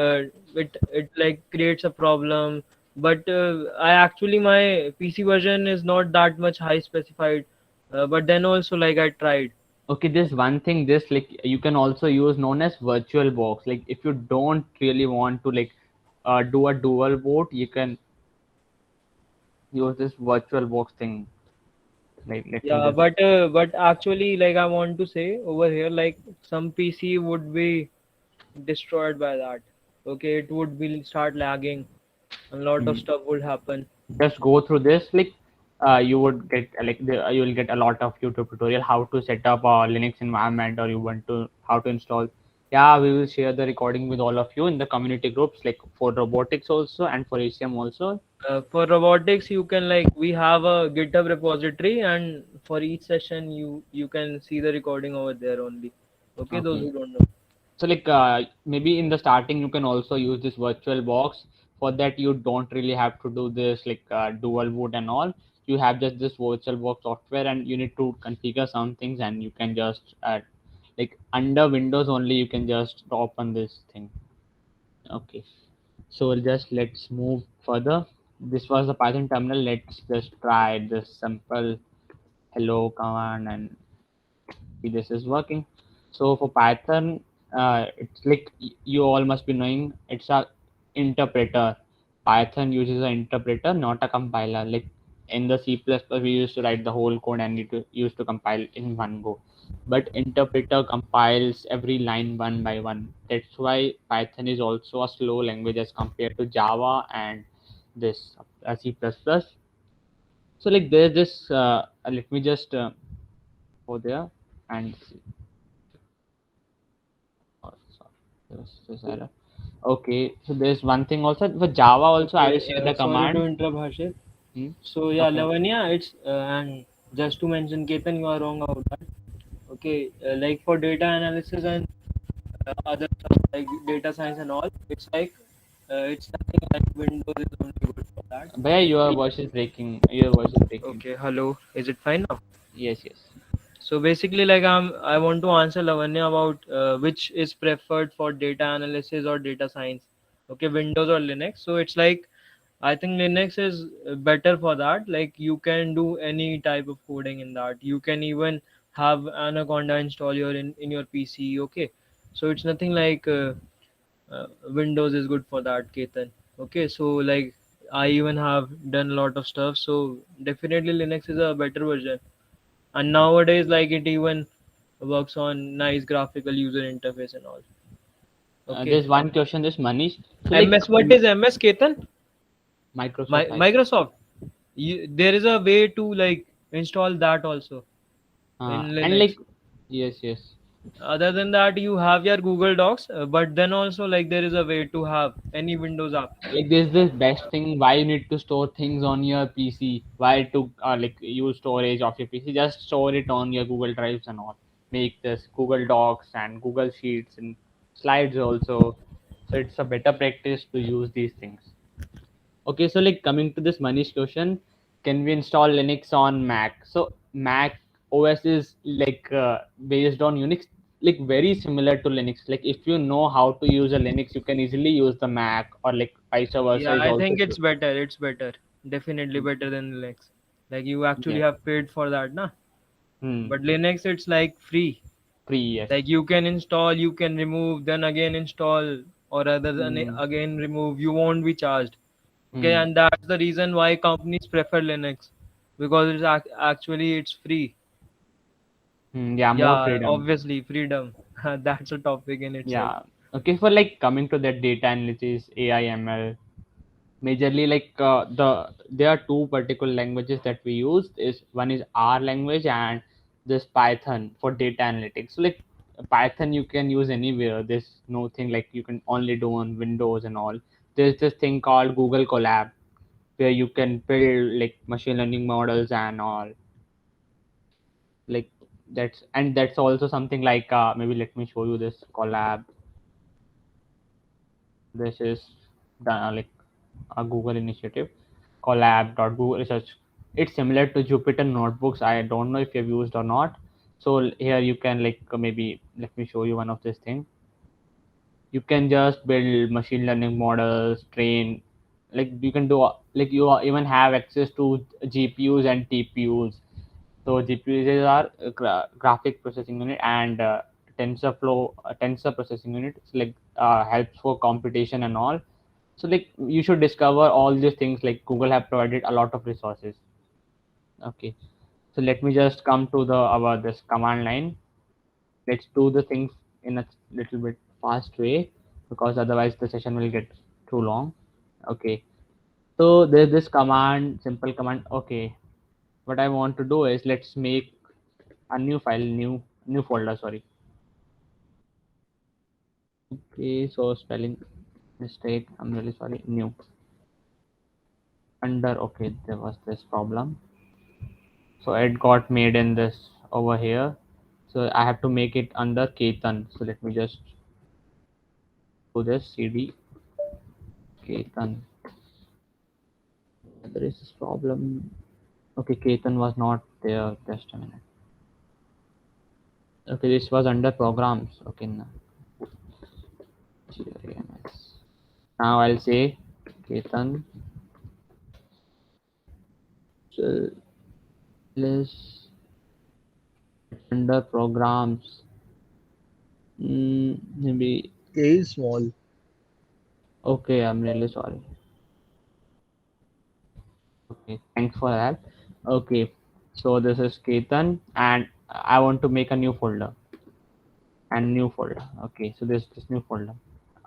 it like creates a problem, but I actually my PC version is not that much high specified, but then also like I tried. Okay, this one thing, this like you can also use known as virtual box. Like if you don't really want to like do a dual boot, you can use this virtual box thing. Like let me Yeah, just. but actually like I want to say over here, like some PC would be destroyed by that. Okay, it would be start lagging. A lot of Hmm. stuff would happen. Just go through this like you would get you will get a lot of YouTube tutorial how to set up a Linux environment or you want to how to install. Yeah, we will share the recording with all of you in the community groups like for robotics also and for ACM also. For robotics, you can like we have a GitHub repository, and for each session, you can see the recording over there only. Okay, those Okay. who don't know. So like maybe in the starting you can also use this virtual box. For that you don't really have to do this like dual boot and all. You have just this virtual box software and you need to configure some things and you can just like under Windows only you can just open this thing. Okay. So just let's move further. This was the Python terminal. Let's just try this simple hello command and see this is working. So for Python, it's like you all must be knowing it's a interpreter. Python uses an interpreter, not a compiler. Like in the C++, we used to write the whole code and it used to compile in one go. But interpreter compiles every line one by one. That's why Python is also a slow language as compared to Java and this C++. So like there's this. Let me just go there and see. Oh, sorry. This error. Okay, so there's one thing also for Java also I will Okay, share the sorry to command. interrupt, Harshit. Hmm? So yeah, Okay. Lavanya, it's and just to mention, Ketan, you are wrong about that. Okay, like for data analysis and other stuff like data science and all, it's like it's nothing like Windows is only good for that. But yeah, your voice is breaking. Your voice is breaking. Okay, hello, is it fine now? Yes, yes. So basically, like I want to answer Lavanya about which is preferred for data analysis or data science. Okay, Windows or Linux. So it's like I think Linux is better for that. Like you can do any type of coding in that. You can even have Anaconda install in your PC. Okay, so it's nothing like Windows is good for that, Ketan. Okay, so like I even have done a lot of stuff. So definitely Linux is a better version, and nowadays like it even works on nice graphical user interface and all. Okay, There's one question. This Manish. So like ms, what is ms, Ketan? Microsoft, I think. Microsoft, there is a way to like install that also in And like Linux. yes, yes. Other than that, you have your Google Docs, but then also like there is a way to have any Windows app. Like this is the best thing. Why you need to store things on your PC? Why to like use storage of your PC? Just store it on your Google Drives and all. Make this Google Docs and Google Sheets and slides also. So it's a better practice to use these things. Okay, so like coming to this Manish question, can we install Linux on Mac? So Mac OS is like based on Unix, like very similar to Linux. Like if you know how to use a Linux, you can easily use the Mac or like vice versa Yeah, is I also think true. it's better. It's better. Definitely better than Linux. Like you actually Yes. have paid for that, na? Hmm. But Linux, it's like free. Free, yes. Like you can install, you can remove, then again install, or rather than Hmm. again remove. You won't be charged. Okay, Hmm. and that's the reason why companies prefer Linux, because it's actually it's free. Hmm. Yeah, more Yeah, freedom. obviously freedom. That's a topic in itself. Yeah. Okay, for like coming to that data analysis, AI, ML, majorly like there are two particular languages that we use is one is R language and this Python for data analytics. So like Python you can use anywhere. There's no thing like you can only do on Windows and all. There's this thing called Google Colab. where you can build like machine learning models and all. Like that's also something like maybe let me show you this collab. This is like a Google initiative, collab.google research. It's similar to Jupyter notebooks. I don't know if you've used or not. So here you can like maybe let me show you one of this thing. You can just build machine learning models, train, like you can do like you even have access to GPUs and TPUs. So GPUs are graphic processing unit, and TensorFlow tensor processing unit. It's like helps for computation and all. So like you should discover all these things. Like Google have provided a lot of resources. Okay, so let me just come to the our this command line. Let's do the things in a little bit fast way, because otherwise the session will get too long. Okay, so there's this command, simple command. Okay, what I want to do is let's make a new file, new folder, sorry. Okay, so spelling mistake, I'm really sorry. New under, okay, there was this problem, so it got made in this over here. So I have to make it under Ketan. So let me just do this cd Ketan. There is this problem. Okay, Ketan was not there. Just a minute. Okay, this was under programs. Okay, now now I'll say Ketan list under programs. Maybe. A is small. Okay, I'm really sorry. Okay, thanks for that. Okay, so this is Ketan, and I want to make a new folder and new folder. Okay, so this new folder.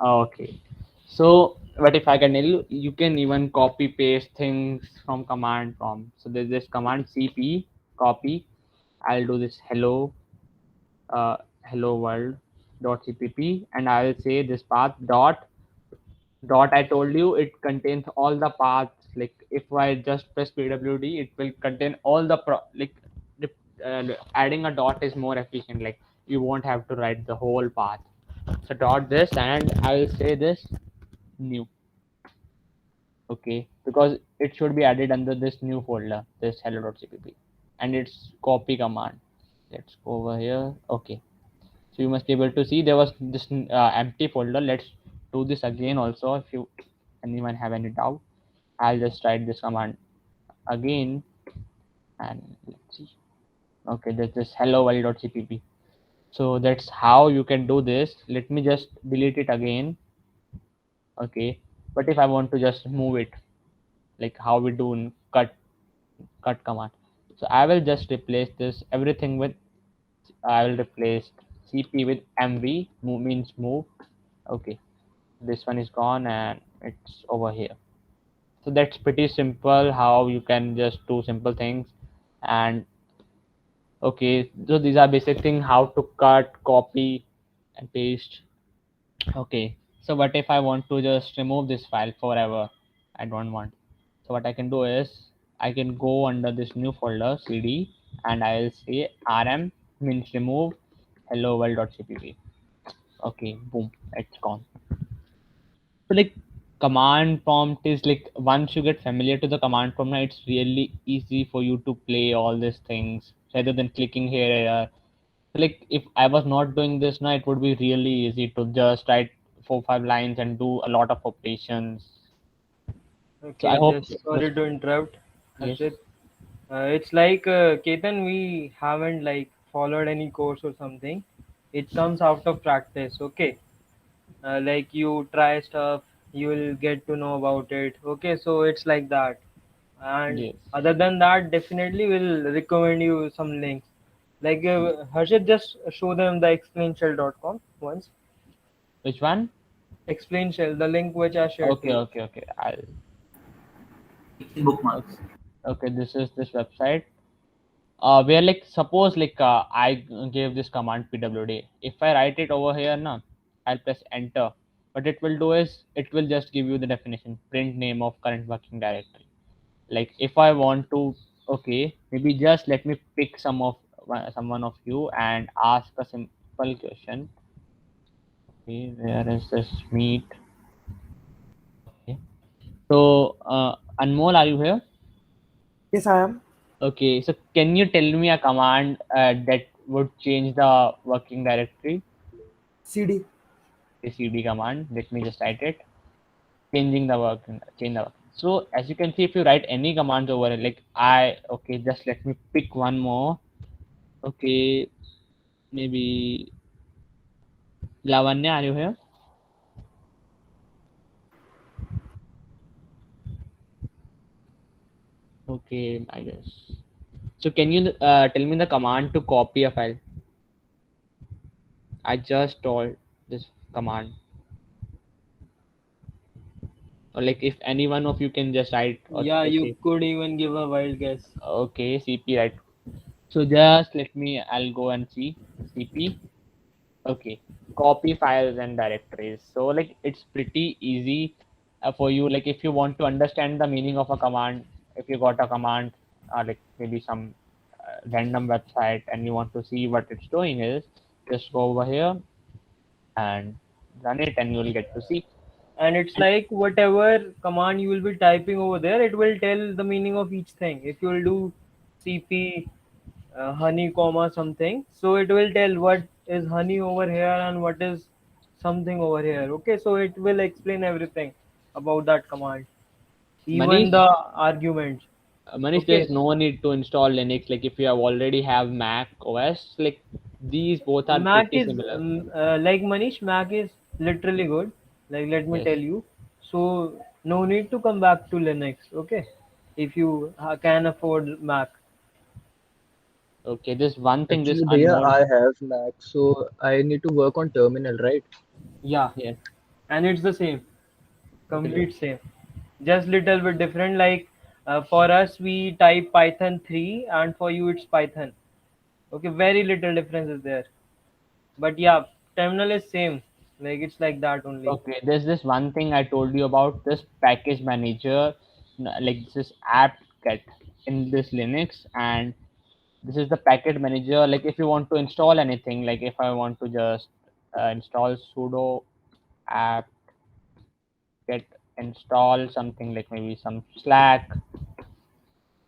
Okay, so what if I can tell you? You can even copy paste things from command prompt. So there's this command cp copy. I'll do this hello world dot cpp, and I will say this path dot I told you it contains all the paths. Like if I just press pwd, it will contain all the adding a dot is more efficient. Like you won't have to write the whole path. So dot this, and I will say this new. Okay, because it should be added under this new folder, this hello.cpp, and it's copy command. Let's go over here. Okay, so you must be able to see there was this empty folder. Let's do this again also. If you anyone have any doubt, I'll just write this command again, and let's see. Okay, there's this hello world.cpp. So that's how you can do this. Let me just delete it again. Okay, but if I want to just move it, like how we do in cut command, so I will just replace this everything with, I will replace cp with mv, move means move. Okay, this one is gone and it's over here. So that's pretty simple how you can just do simple things. And okay, so these are basic thing how to cut, copy and paste. Okay, so what if I want to just remove this file forever? I don't want. So what I can do is I can go under this new folder cd, and I'll say rm means remove hello world.cpp. Okay, boom, it's gone. So like command prompt is like once you get familiar to the command prompt, now it's really easy for you to play all these things rather than clicking here. Like if I was not doing this now, it would be really easy to just write 4 5 lines and do a lot of operations. So I Okay, hope just sorry to interrupt, yes. Harshit. It's like Ketan, we haven't like followed any course or something. It comes out of practice. Okay, like you try stuff, you will get to know about it. Okay, so it's like that. And Yes. other than that, definitely will recommend you some links. Like Harshit, just show them the explainshell.com once. Which one? Explain Shell, the link which I shared to Okay, you. okay, okay. I'll Bookmarks. okay. Okay, this is this website. Where like suppose like I gave this command pwd. If I write it over here now, I'll press enter. What it will do is it will just give you the definition, print name of current working directory. like if I want to, okay, maybe just let me pick someone of you and ask a simple question. Okay, where is this meet? Okay. So, Anmol, are you here? Yes, I am. Okay, so can you tell me a command that would change the working directory? CD. The cd command. Let me just write it. Change the working. So as you can see, if you write any commands over it, like okay, just let me pick one more. Okay, maybe Lavanya, are you here? Okay, I guess. So can you tell me the command to copy a file? I just told this command. Or like if any one of you can just write or Yeah, you okay, could even give a wild guess. okay, CP, right? So just let me, I'll go and see CP. Okay, copy files and directories. So like it's pretty easy for you. Like if you want to understand the meaning of a command, if you got a command, like maybe some random website and you want to see what it's doing is, just go over here and run it and you'll get to see. And it's And like whatever command you will be typing over there, it will tell the meaning of each thing. If you will do cp honey comma something, so it will tell what is honey over here and what is something over here. Okay, so it will explain everything about that command, even Manish, the arguments. Manish, Okay, there's no need to install Linux. Like if you have already have Mac OS, like these both are Mac pretty is similar. like Manish, Mac is literally good. Like let me Yes. tell you. So no need to come back to Linux. Okay, if you can afford Mac. Okay, this one thing, this Actually, Bhaiya, unknown. I have Mac, so I need to work on terminal, right? Yeah, Yes. and it's the same, Okay. complete same. Just little bit different. Like for us, we type Python 3, and for you it's Python. Okay, very little difference is there. But yeah, terminal is same. Like it's like that only. Okay, there's this one thing I told you about this package manager, like this is apt-get in this Linux, and this is the package manager. Like if you want to install anything, like if I want to just install sudo apt get install something like maybe some Slack,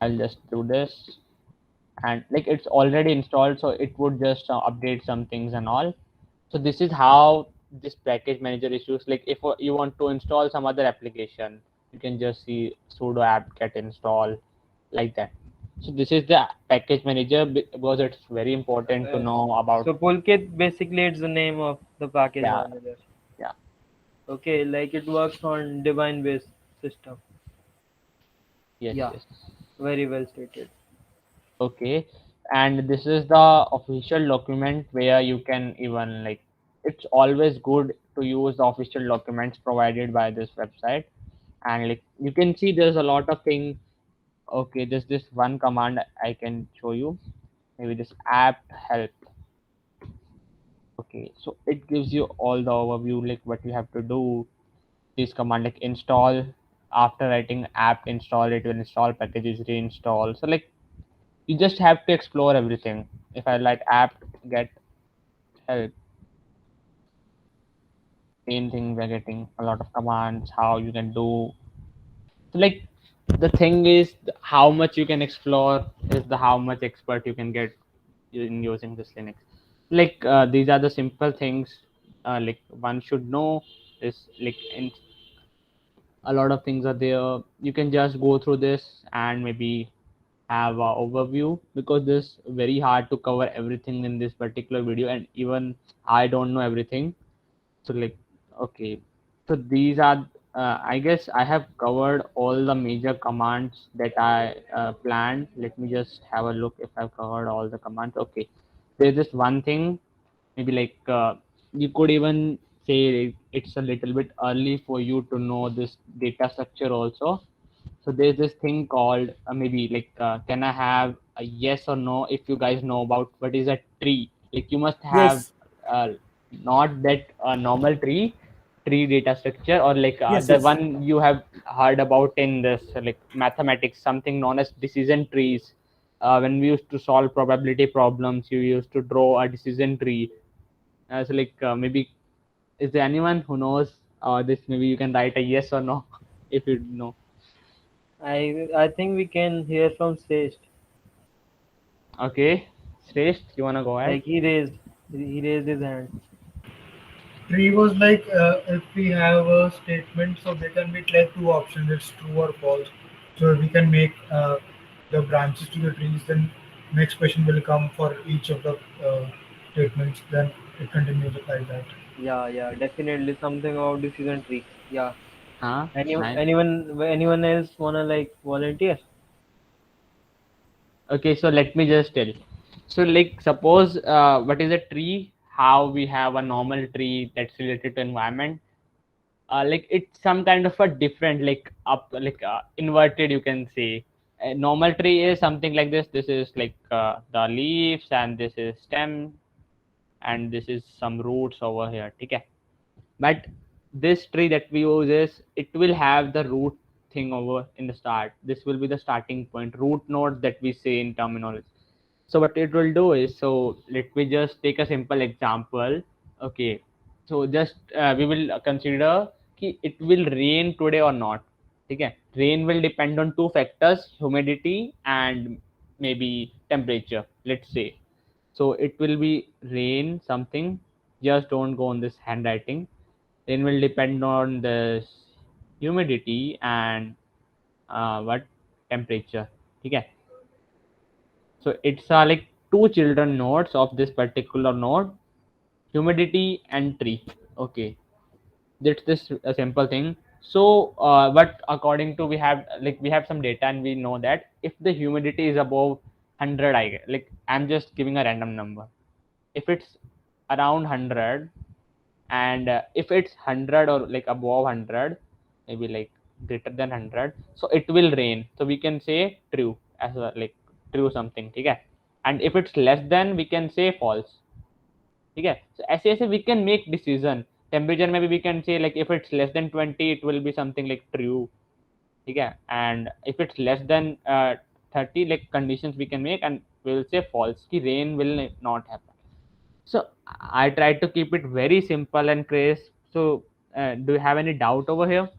I'll just do this, and like it's already installed, so it would just update some things and all. So this is how this package manager is used. Like if you want to install some other application, you can just see sudo apt get install like that. So this is the package manager because it's very important to Uh, know about. so Pulkit basically it's the name of the package Yeah, manager. yeah, Okay, like it works on divine based system. yes, Yeah, yes. very well stated. Okay, and this is the official document where you can even like, it's always good to use the official documents provided by this website. And like you can see there's a lot of things. Okay, there's this one command I can show you, maybe this apt help. Okay, so it gives you all the overview, like what you have to do. This command like install, after writing apt install, it will install packages, reinstall. So like you just have to explore everything. If I like apt get help, same thing, we're getting a lot of commands, how you can do. So like the thing is how much you can explore is the how much expert you can get in using this Linux. Like these are the simple things like one should know is like in a lot of things are there. You can just go through this and maybe have a overview, because this very hard to cover everything in this particular video, and even I don't know everything. So like okay, so these are I guess I have covered all the major commands that I planned. Let me just have a look if I've covered all the commands. Okay, there's this one thing, maybe like you could even say it's a little bit early for you to know this data structure also. So there's this thing called maybe like can I have a yes or no if you guys know about what is a tree? Like you must have Yes. not that normal tree. tree data structure, or like Yes, the yes. one you have heard about in this like mathematics, something known as decision trees. When we used to solve probability problems, you used to draw a decision tree. So like maybe, is there anyone who knows this? Maybe you can write a yes or no if you know. I think we can hear from Shrestha. Okay, Shrestha, you wanna go ahead? Like he raised his hand. Tree was like if we have a statement, so there can be like two options, it's true or false. So we can make the branches to the trees, then next question will come for each of the statements, then it continues like that. Yeah, definitely something about decision tree. Yeah. Huh? Nice. Anyone else wanna like volunteer? Okay, so let me just tell. So, like, suppose what is a tree? How we have a normal tree that's related to environment. Like it's some kind of a different, like up, like inverted. You can say a normal tree is something like this. This is like the leaves, and this is stem, and this is some roots over here. Okay, but this tree that we use is, it will have the root thing over in the start. This will be the starting point, root node that we say in terminology. So what it will do is, so let me just take a simple example. Okay, so just we will consider कि it will rain today or not. Okay, rain will depend on two factors, humidity and maybe temperature, let's say. So it will be rain something, just don't go on this handwriting. Rain will depend on the humidity and what, temperature. Okay, so it's like two children nodes of this particular node, humidity and tree. Okay, that's this a simple thing. So but according to, we have like, we have some data, and we know that if the humidity is above 100, like I'm just giving a random number. If it's around 100, and if it's 100 or like above 100, maybe like greater than 100, so it will rain. So we can say true as a like true something. Okay, and if it's less than, we can say false. Okay, so ऐसे we can make decision. Temperature maybe we can say like, if it's less than 20, it will be something like true. Okay, and if it's less than 30, like conditions we can make, and we will say false, ki rain will not happen. So I tried to keep it very simple and crisp. So do you have any doubt over here?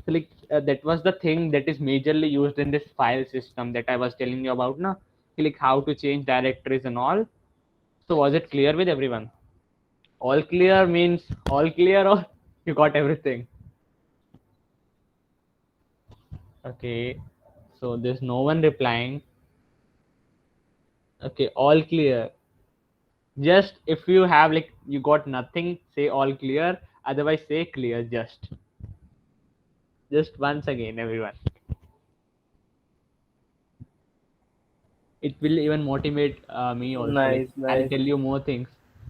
So like that was the thing that is majorly used in this file system that I was telling you about, na? Like how to change directories and all. So was it clear with everyone? All clear means all clear, or you got everything? Okay, so there's no one replying. Okay, all clear. Just if you have like, you got nothing, say all clear. Otherwise say clear. Just once again, everyone. It will even motivate me also. Like I'll Nice. tell you more things.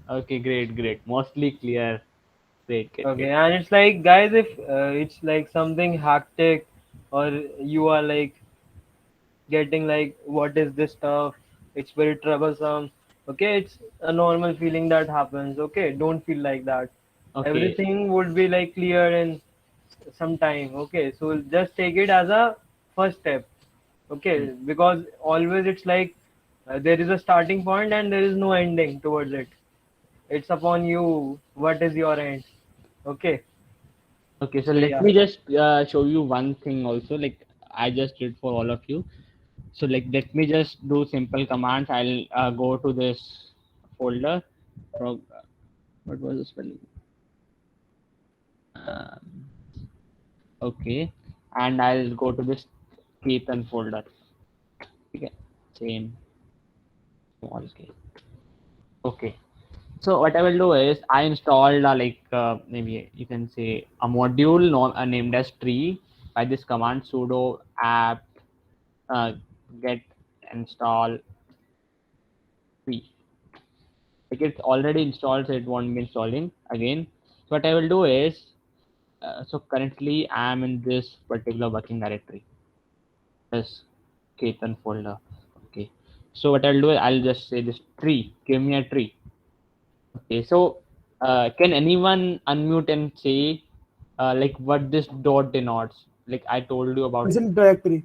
Okay, great. Mostly clear. Great. Okay, and it's like, guys, if it's like something hectic, or you are like getting like, what is this stuff? It's very troublesome. Okay, it's a normal feeling that happens. Okay, don't feel like that. Okay. Everything would be like clear in some time. Okay, so just take it as a first step. Hmm. Okay, because always it's like there is a starting point and there is no ending towards it. It's upon you. What is your end? Okay, Okay, so so let yeah. me just show you one thing also. Like I just did for all of you. So like, let me just do simple commands. I'll go to this folder. What was the spelling? Um, okay, and I'll go to this Ketan folder. Okay, same small case. Okay, so what I will do is, I installed like maybe you can say a module named as tree by this command sudo apt uh, get install tree. Like it's already installed, so it won't be installing again. So what I will do is, so currently I am in this particular working directory, this Ketan folder. Okay, so what I'll do is, I'll just say this tree, give me a tree. Okay, so Can anyone unmute and say like what this dot denotes? Like I told you about It's in directory.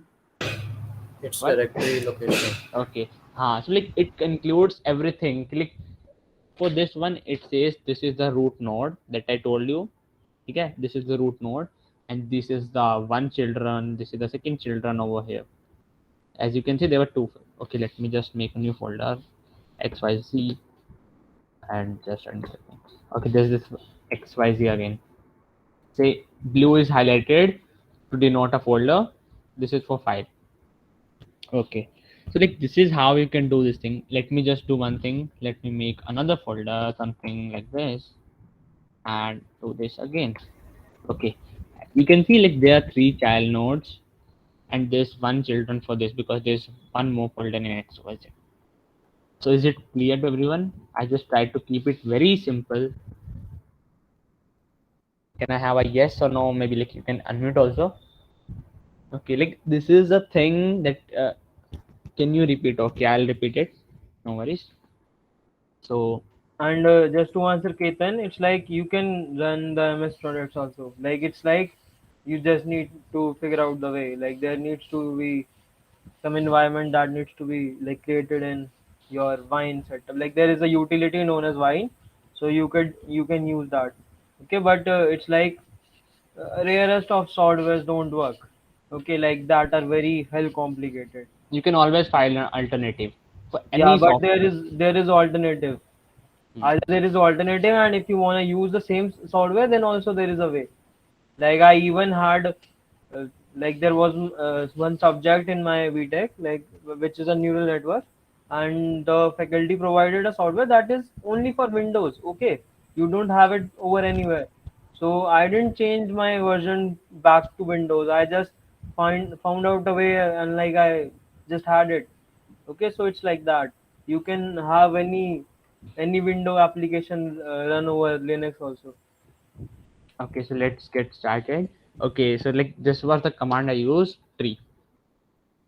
It's what? directory location. Okay. So like it includes everything. Like for this one, it says this is the root node that I told you. Okay, this is the root node, and this is the one children. This is the second children over here. As you can see, there were two. Okay, let me just make a new folder, XYZ, and just run it. Okay, there's this XYZ again. Say blue is highlighted to denote a folder. This is for file. Okay, so like this is how you can do this thing. Let me just do one thing. Let me make another folder, something like this, and do this again. Okay, you can see like there are three child nodes and there's one children for this because there's one more folder in XYZ. So is it clear to everyone? I just tried to keep it very simple. Can I have a yes or no? Maybe like you can unmute also. Okay, like this is a thing that can you repeat? Okay, I'll repeat it. No worries. So And just to answer Ketan, it's like you can run the MS products also. Like it's like you just need to figure out the way. Like there needs to be some environment that needs to be like created in your Wine setup. Like there is a utility known as Wine, so you can use that. Okay, but it's like rarest of softwares don't work. Okay, like that are very hell complicated. you can always file an alternative for Yeah, any but software. there is alternative. Either there is alternative, and if you want to use the same software, then also there is a way. Like I even had like there was one subject in my VTech, like which is a neural network, and the faculty provided a software that is only for Windows. Okay, you don't have it over anywhere. So I didn't change my version back to Windows. I just found out a way, and like I just had it. Okay, so it's like that. You can have any window application run over Linux also. Okay, so let's get started. Okay, so like this was the command I used, tree.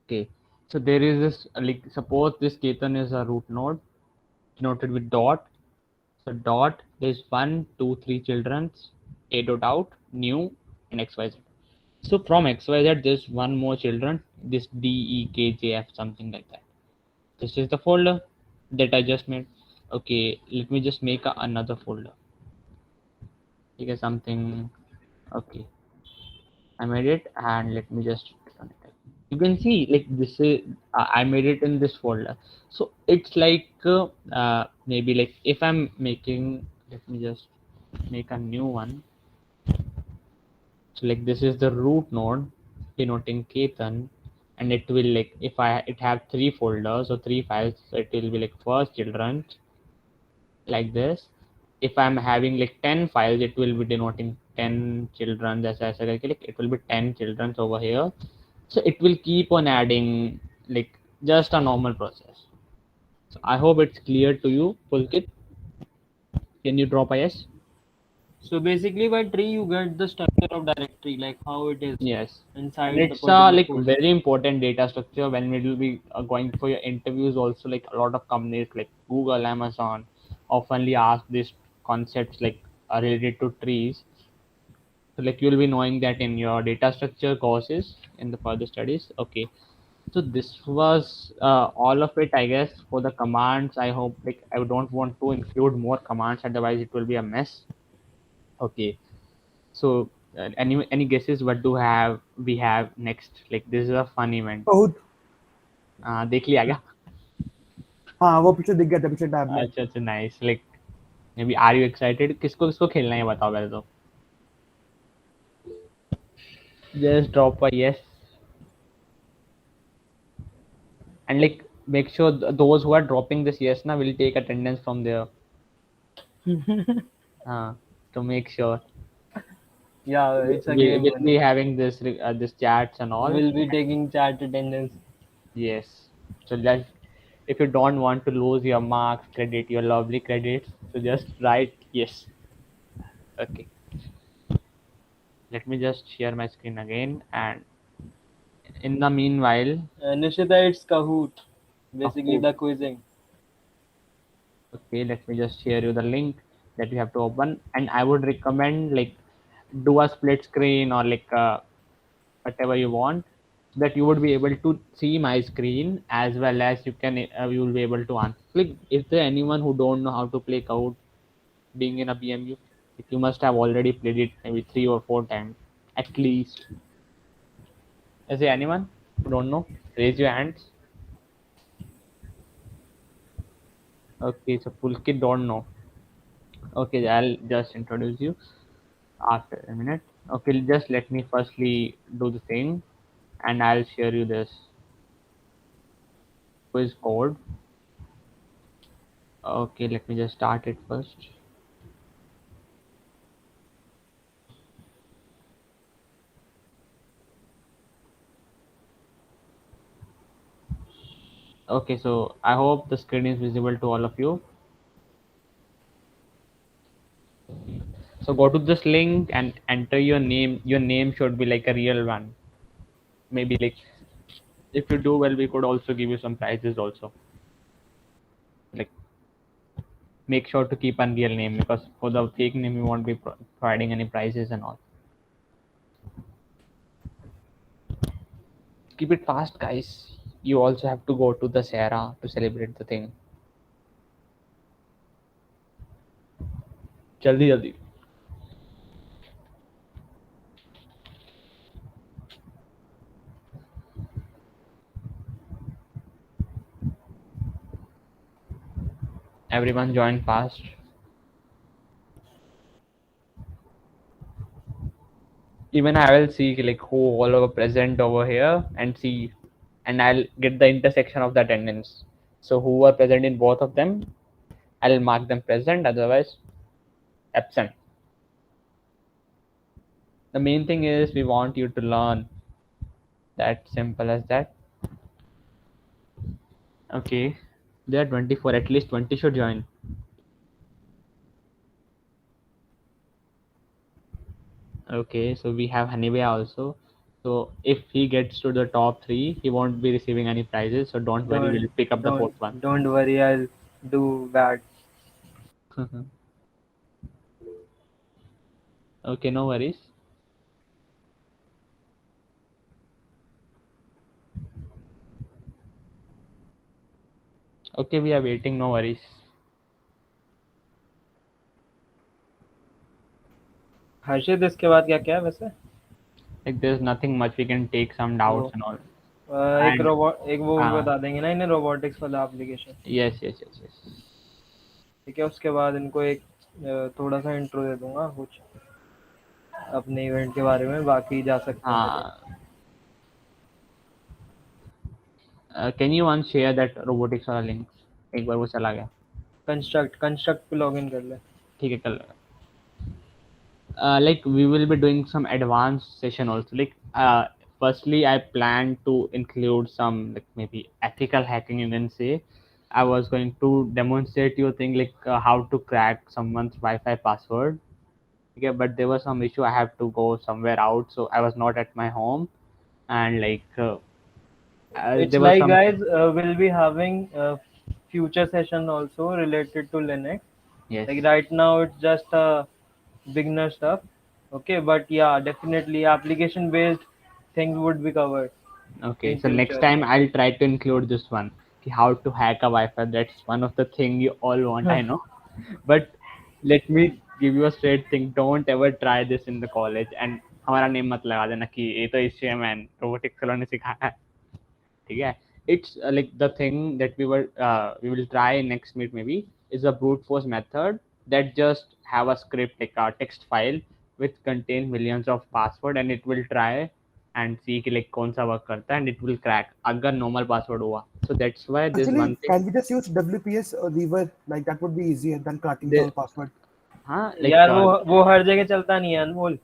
Okay, so there is this like suppose this Ketan is a root node denoted with dot. So dot there's 1, 2, 3 children's a dot out new and XYZ. So from XYZ there's one more children, this DEKJF something like that. This is the folder that I just made. Okay, let me just make another folder. Okay, something. Okay, I made it and let me just run it. You can see like this is I made it in this folder. So it's like maybe like if I'm making, let me just make a new one. So like this is the root node denoting Ketan, and it will like if it have three folders or three files, so it will be like first children like this. If I'm having like 10 files, it will be denoting 10 children. As I said, like it will be 10 children over here. So it will keep on adding like just a normal process. So I hope it's clear to you, Pulkit. Can you drop a yes? So basically, by tree you get the structure of directory, like how it is Yes. inside And the it's particular like folder. very important data structure when we will be going for your interviews. Also, like a lot of companies like Google, Amazon, oftenly ask these concepts like are related to trees. So like you'll be knowing that in your data structure courses in the further studies. Okay, so this was all of it, I guess, for the commands. I hope like I don't want to include more commands, otherwise it will be a mess. Okay, so any guesses what do have we have next? Like this is a fun event. बहुत देख लिया क्या? हाँ वो पीछे दिख गया था पीछे टैब में अच्छा अच्छा nice. Like maybe are you excited? किसको किसको खेलना है बताओ पहले तो. Just drop a yes. And like make sure those who are dropping this yes now will take attendance from there. To make sure Yeah, it's a we game. will be having this chats and all. We'll be taking chat attendance. Yes. So that if you don't want to lose your marks, credit, your lovely credits, so just write yes. Okay. Let me just share my screen again, and in the meanwhile, Nishita, it's Kahoot. Basically, Kahoot. the quizzing. Okay, let me just share you the link. that you have to open, and I would recommend like do a split screen or like whatever you want, so that you would be able to see my screen as well as you will be able to answer. Like, is there anyone who don't know how to play Kahoot being in a BMU? Like, you must have already played it maybe 3 or 4 times at least. Is there anyone who don't know? Raise your hands. Okay, so Pulkit don't know. Okay, I'll just introduce you after a minute. Okay, just let me firstly do the thing, and I'll share you this quiz code. Okay, let me just start it first. Okay, so I hope the screen is visible to all of you. So go to this link and enter your name. Your name should be like a real one. Maybe like if you do well, we could also give you some prizes also. Like, make sure to keep a real name, because for the fake name we won't be providing any prizes and all. Keep it fast, guys. You also have to go to the Sierra to celebrate the thing. Jaldi jaldi. Everyone join fast. Even I will see like who all over present over here and see, and I'll get the intersection of the attendance. So who are present in both of them, I'll mark them present, otherwise absent. The main thing is we want you to learn. That simple as that. Okay, there are 24. At least 20 should join. Okay, so we have Hanibe also. So if he gets to the top 3, he won't be receiving any prizes. So don't worry, Don't we'll pick up the don't fourth one. don't worry. I'll do bad. Okay, no worries. Okay, we are waiting. No worries. हर्षित इसके बाद क्या क्या है वैसे? Like there's nothing much. We can take some वो doubts and all. एक And robot एक वो भी uh, बता देंगे ना इन्हें, रोबोटिक्स वाला एप्लीकेशन. yes. ठीक है, उसके बाद इनको एक थोड़ा सा इंट्रो दे दूंगा कुछ अपने इवेंट के बारे में, बाकी जा सकते हैं फिर. Can you once share that robotics वाला link? एक बार वो चला गया. कंस्ट्रक्ट पे लॉगिन कर ले. ठीक है, कर. Like we will be doing some advanced session also. Like firstly, I plan to include some like maybe ethical hacking. You can say I was going to demonstrate you thing like how to crack someone's Wi-Fi password. Okay, but there was some issue. I have to go somewhere out, so I was not at my home, and like It's there was like, some. guys, we'll be having a future session also related to Linux. Yes. Like right now, it's just beginner stuff. Okay, but yeah, definitely application based things would be covered Okay, in so next future. time I'll try to include this one. कि how to hack a Wi-Fi. That's one of the thing you all want, I know. But let me give you a straight thing. Don't ever try this in the college. And हमारा name मत लगा देना कि ये तो इससे man robotics वालों ने सिखाया है. ठीक है? It's like the thing that we will try next meet maybe is a brute force method that just have a script like a text file which contain millions of password, and it will try and see कि like कौन सा work करता है and it will crack अगर normal password हुआ. So that's why this Actually, one thing. can we just use WPS lever? Like that would be easier than cracking the password. हाँ, like यार वो हर जगह चलता नहीं है अनमोल.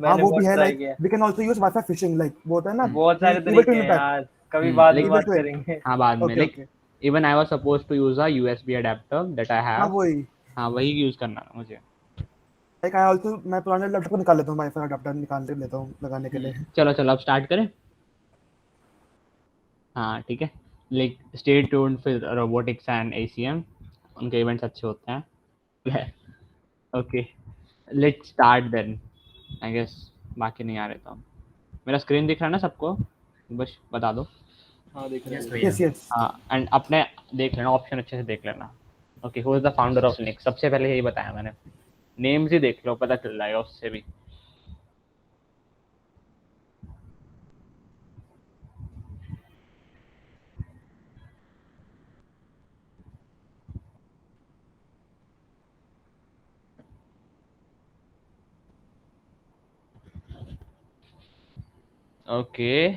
हाँ मैंने वो भी बहुत है. ट्राई Like किया. we can also use Wi-Fi phishing. Like वो होता है ना. बहुत सारे Evil to तरीके हैं impact. यार, कभी बाद में like बात Evil to it. करेंगे. हाँ बाद में Okay, like okay. even I was supposed to use a USB adapter that I हाँ have. वही. हाँ वही यूज करना है मुझे. Like I also मैं पुराने लैपटॉप को निकाल लेता हूँ, Wi-Fi adapter निकाल लेता हूँ लगाने के लिए. चलो अब स्टार्ट करें. हाँ ठीक है. लाइक स्टे ट्यून्ड फिर रोबोटिक्स एंड ACM. उनके इवेंट्स अच्छे होते हैं. Okay let's start then I guess बाकी नहीं आ रहे तो मेरा स्क्रीन दिख रहा है ना सबको बस बता दो हाँ देख रहे Yes, हैं। भैया. Yes, yes. हाँ एंड अपने देख लेना ऑप्शन अच्छे से देख लेना okay who is the founder of Linux सबसे पहले यही बताया मैंने नेम्स ही देख लो पता चल जाएगा उससे भी okay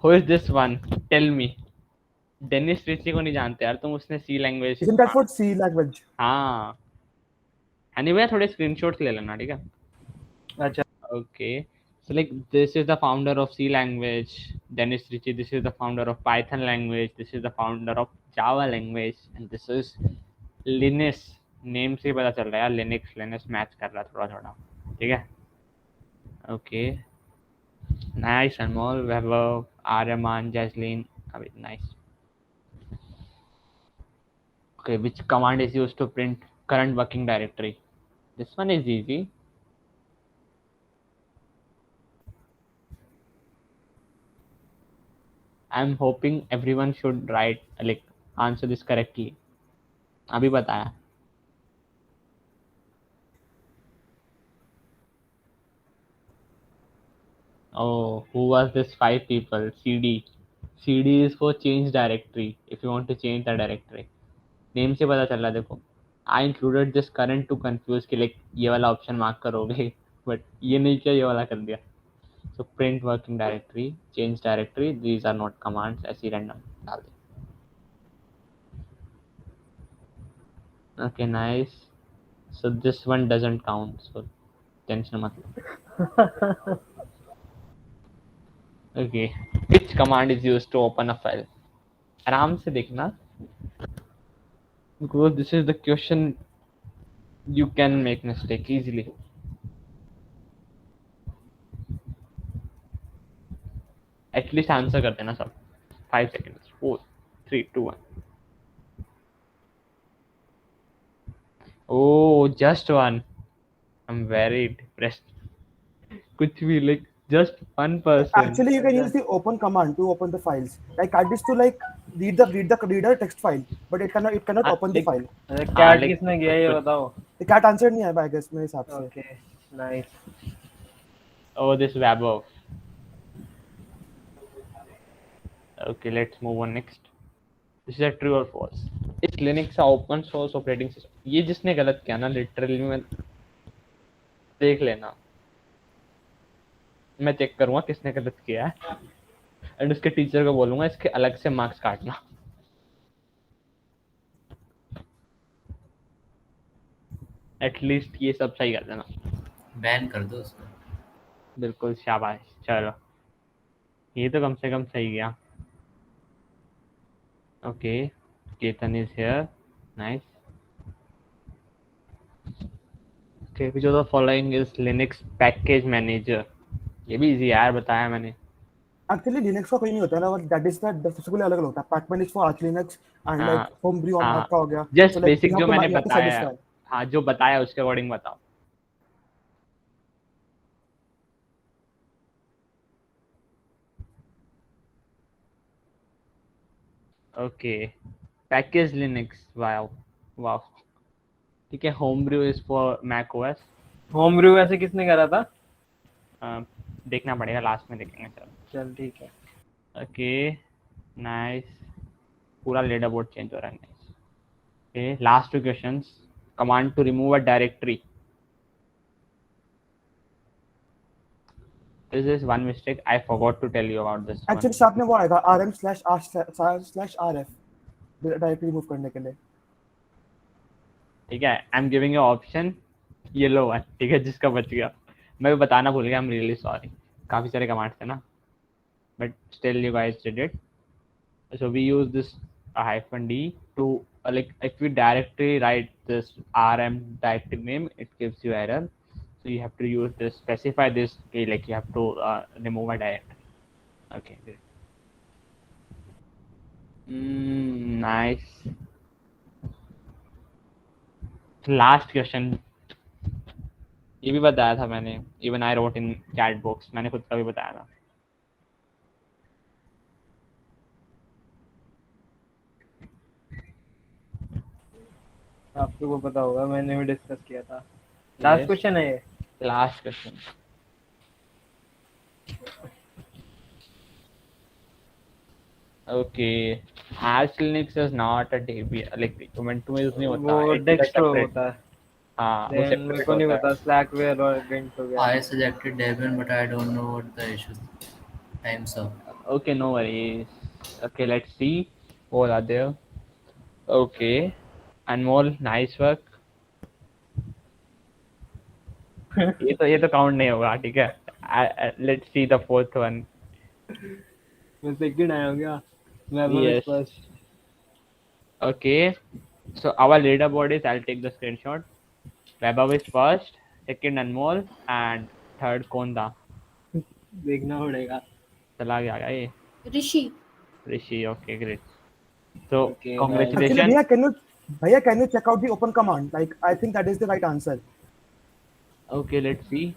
who is this one tell me Dennis Ritchie को नहीं जानते यार तुम उसने C language Isn't that for C language? हाँ एनी भैया थोड़े स्क्रीनशॉट्स ले लेना ठीक है अच्छा okay so like this is the founder of C language Dennis Ritchie this is the founder of Python language this is the founder of Java language and this is Linus name से पता चल रहा है Linux Linux match कर रहा है थोड़ा थोड़ा ठीक है ओके नाइस अनमोल वैभव आर्यमान जैसलीन अभी nice okay which command is used to print current working directory this one is easy I'm hoping everyone should write like answer this correctly. अभी बताया. Oh, who was this 5 people? CD. CD is for change directory. If you want to change the directory. Name से पता चल रहा देखो. I included this current to confuse कि like ये वाला option mark करोगे, but ये नहीं किया ये वाला कर दिया. So print working directory, change directory. These are not commands. ऐसी random डाल दे. Okay, nice. So this one doesn't count. So tension मत लो. Okay. Which command is used to open a file? आराम से देखना. Because this is the question you can make mistake easily. At least answer कर देना सब. 5 seconds. 4, 3, 2, 1. Oh, just one. I'm very depressed. कुछ भी like just one person. Actually, you can use the open command to open the files. Like cat is to like read a text file, but it cannot open the file. Cat किसने किया ये बताओ. The cat answered नहीं है I guess मेरे हिसाब से. Okay, nice. Oh, this Wabov. Okay, let's move on next. This is a true or false. इस Linux का open source operating system. ये जिसने गलत किया ना literally मैं देख लेना. मैं चेक करूंगा किसने गलत किया है एंड उसके टीचर को बोलूंगा इसके अलग से मार्क्स काटना. एटलीस्ट ये सब सही कर देना. बैन कर दो उसको. बिल्कुल शाबाश. चलो ये तो कम से कम सही गया. Okay Ketan is here. Nice. Okay which of the following is Linux package manager. ये भी इजी यार बताया मैंने. Actually, Linux का कोई नहीं होता है ना. That is the सबसे पहले अलग होता है. Pacman is for Arch Linux and हाँ, like Homebrew हाँ. आपका हो गया. Just So, like, basic you जो have to- मैंने you have to बताया satisfy. हाँ जो बताया उसके अकॉर्डिंग बताओ. Okay package Linux. Wow wow. ठीक है. Homebrew is for Mac OS. Homebrew वैसे किसने करा था. देखना पड़ेगा लास्ट में देखेंगे. चल ठीक है. Okay nice. पूरा लीडर बोर्ड चेंज हो रहा है. Nice. Okay last 2 questions. Command to remove a directory. This is one mistake I forgot to tell you about this one. Actually, साथ में वो आएगा rm/r/rf डायरेक्टली रिमूव करने के लिए. ठीक है. I am giving you option yellow one. ठीक है जिसका बच गया. मैं भी बताना भूल गया. I am really sorry. काफी सारे कमांड्स थे ना but still you guys did it. So we use this -d to like if we directly write this rm directory name it gives you error. So you have to use this specify this okay, like you have to remove a directory. Okay good. Nice. Last question. ये भी बताया था मैंने, even I wrote in chat box, मैंने खुद का भी बताया था। आपको वो पता होगा, मैंने भी डिस्कस किया था। लास्ट क्वेश्चन है ये। Last question. Okay, Arch Linux is not a DB, like Ubuntu में यूज नहीं होता, वो it's like डेस्कटॉप separate। होता है। हाँ, वो देन मेरे सेपरेट को नहीं होता पता है। स्लैकवेयर और गेंट हो गया। I selected Debian, but I don't know what the issue. Time's up. Okay, no worries. Okay, let's see all are there. Okay, Anmol, nice work. ये तो काउंट नहीं होगा, ठीक है। Let's see the fourth one. मैं second आया हूँ क्या? मैं Yes. First. Okay, so our leaderboard is, I'll take the screenshot. Vaibhav is first, second Anmol, and third Konda. देखना पड़ेगा। चला गया क्या ये? ऋषि। Rishi, okay, great. So Okay, Actually, congratulations. Bhaiya, can you check out the open command? Like, I think that is the right answer. Okay, let's see.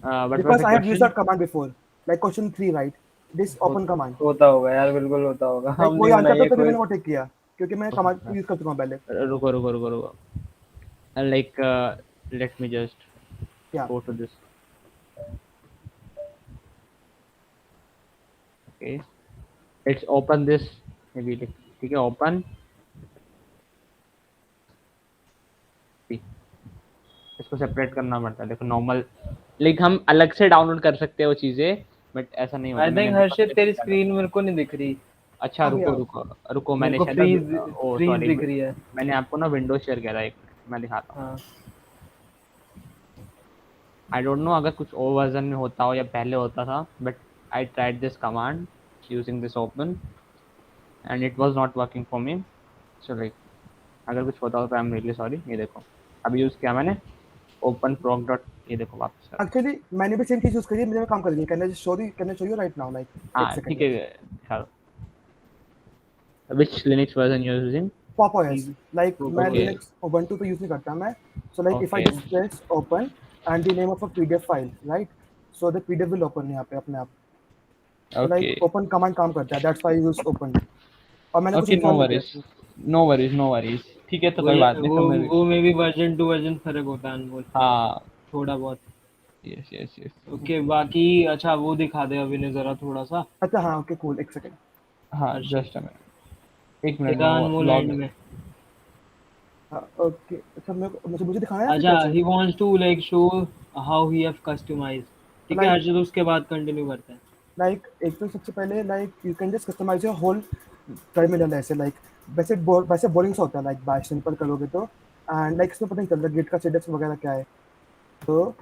What was Because the I have used question? that command before. Like question 3, right? This open command. होता होगा यार, बिल्कुल होता होगा। Like, हमने वही answer बनाई तो है तभी कोई। मैंने वो टेक किया क्योंकि मैं कमांड यूज कर चुका हूँ पहले। रुको। Like, let me just Yeah. go to this. Okay, let's open this. Maybe like, ठीक है, open. See, इसको सेपरेट करना पड़ता है। देखो नॉर्मल, लाइक हम अलग से डाउनलोड कर सकते हैं वो चीजें, बट ऐसा नहीं होता। आई थिंक हर्षित तेरी स्क्रीन मेरे को नहीं दिख रही। अच्छा, रुको, मेरे मैंने को शायद फ्रीज दिख रही है। मैंने आपको ना विंडो शेयर किया था, एक मैं दिखाता हूँ। हाँ। आई डोंट नो अगर कुछ और वर्जन में होता हो या पहले होता था, but I tried this command using this open and it was not working for me. So like, अगर कुछ होता हो तो आई एम रियली सॉरी। ये देखो, अभी यूज किया मैंने ओपन proc डॉट, ये देखो वापस कर। Actually, मैंने भी सेम चीज यूज करी है, मुझे काम कर रही है। Can I show you right now? Like, हाँ, ठीक है, चलो। Which Linux version you are using? Pop OS. Like, मैं Okay. Linux Ubuntu पे यूज नहीं करता मैं. So like, if I Okay. just press open and the name of a PDF file, right? So the PDF will open यहाँ पे अपने आप. So Okay. like, open command काम करता है. That's why I use open. और मैंने कुछ Okay, no इंस्टॉल नहीं worries. किया. No worries. ठीक है, तो कोई बात नहीं। वो में भी वर्जन टू वर्जन फर्क होता है अनमोल। हाँ, थोड़ा बहुत। yes. ओके, बाकी अच्छा वो दिखा दे अभी ने जरा थोड़ा सा। अच्छा हाँ, ओके कूल, एक सेकंड। हाँ, just a minute. एक मिनट तेरा अनमोल एंड में। हाँ, ओके। अच्छा मुझे दिखाना है। अच्छा, he wants to like show how he have customized। ठीक है Like- हर्षित, उसके बाद कंटिन्यू करते हैं। लाइक एक तो सबसे पहले like you can just customise your whole terminal ऐसे लाइक वैसे बोरिंग सा होता है लाइक बाय सिंपल करोगे तो एंड लाइक इसमें पता नहीं चलता गिट का स्टेटस वगैरह क्या है। तो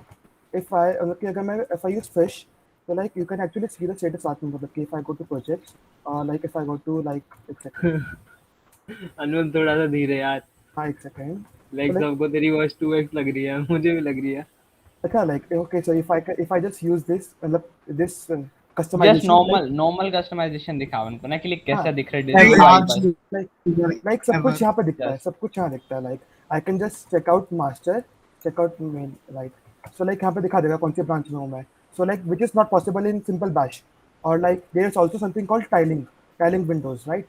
अगर मैं इफ आई यूज फिश तो like you can actually see the status साथ में, मतलब कि if I go to projects like if I go to like एक सेकंड अनमोल थोड़ा सा धीरे यार। हाँ एक सेकंड। लाइक सबको तेरी वॉइस 2x लग रही है, मुझे भी लग रही है। अच्छा like okay so if I just use this मतलब this Just customization normal customization दिखाओ उनको ना, कि like कैसा हाँ। दिख रहा है Like design Arch bus। Like सब कुछ ever. यहाँ पे दिखता है, Yes. सब कुछ यहाँ दिखता है। Like I can just check out master, check out main, right. So like यहाँ पे दिखा देगा कौन सी ब्रांच में हूँ मैं। So like which is not possible in simple bash, और like there is also something called tiling windows, right.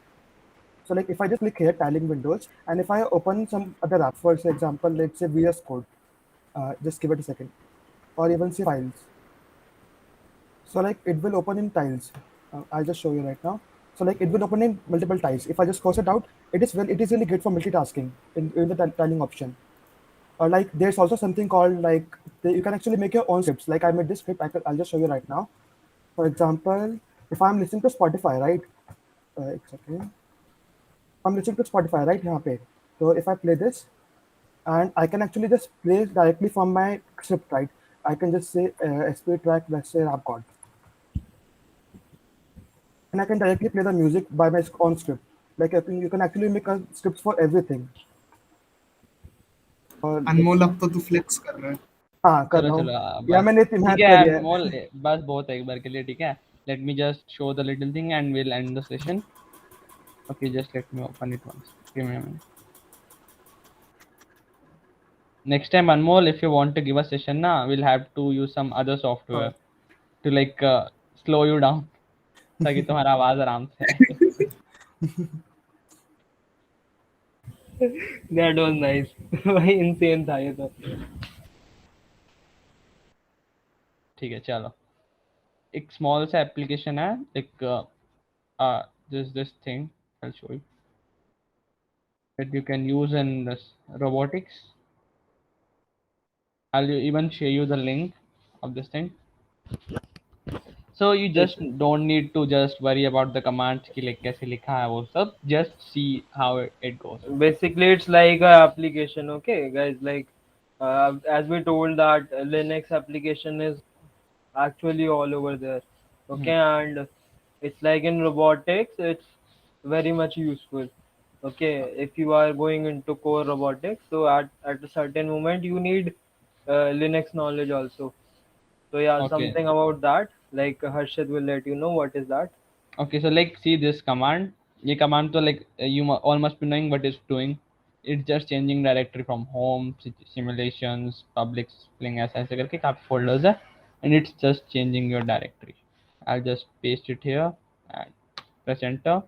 So like if I just click here tiling windows and if I open some other app, for example let's say VS Code, just give it a second, or even say files. So like it will open in tiles. I'll just show you right now. So like it will open in multiple tiles. If I just close it out, it is really great for multitasking in the tiling option. Or like there's also something called like you can actually make your own scripts. Like I made this script. I'll just show you right now. For example, if I'm listening to Spotify, right? एक second. I'm listening to Spotify, right? यहाँ पे. So if I play this, and I can actually just play directly from my script, right? I can just say SP track, let's say Rap God, and I can directly play the music by my own script. Like I think you can actually make a script for everything. और अनमोल अब तो तू flex कर रहा है। हाँ कर रहा चलो हूँ या मैंने ठीक मेहनत है करी है। अनमोल, बस बहुत है एक बार के लिए, ठीक है। Let me just show the little thing and we'll end the session. Okay, just let me open it once. Give me a minute. next time Anmol, if you want to give a session na, we'll have to use some other software to like slow you down ताकि तुम्हारा आवाज आराम से आए. That was nice. भाई insane था ये तो. ठीक है चलो. एक small सा application है like this thing I'll show you that you can use in this robotics. I'll even share you the link of this thing. So you just don't need to just worry about the commands कि like कैसे लिखा है वो सब. Just see how it goes. Basically, it's like a application. Okay, guys. Like as we told that Linux application is actually all over there. Okay, and it's like in robotics, it's very much useful. Okay, if you are going into core robotics, so at a certain moment you need Linux knowledge also. So yeah, Okay. something about that. Like Harshit will let you know what is that. Okay, so like see this command. ये command तो like you all must be knowing what it's doing. It's just changing directory from home, simulations, public, Sling ऐसे ऐसे करके काफी folders है, and it's just changing your directory. I'll just paste it here and press enter.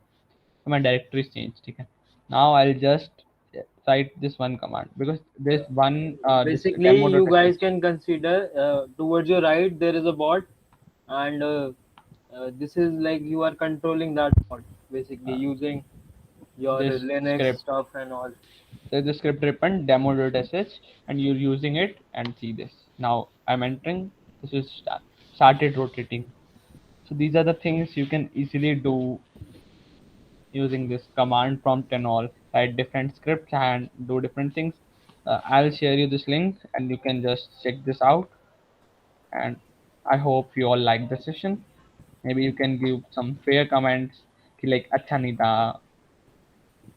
So my directory is changed. ठीक है. Now I'll just write this one command because there's one this Basically, demo. you guys can consider towards your right there is a bot, and this is like you are controlling that bot basically using your this Linux script. stuff and all. There's the script written demo.sh and you're using it and see this. Now I'm entering, this is started rotating. So these are the things you can easily do using this command prompt and all. Write different scripts and do different things. I'll share you this link and you can just check this out. And I hope you all like the session. Maybe you can give some fair comments कि like अच्छा नहीं था,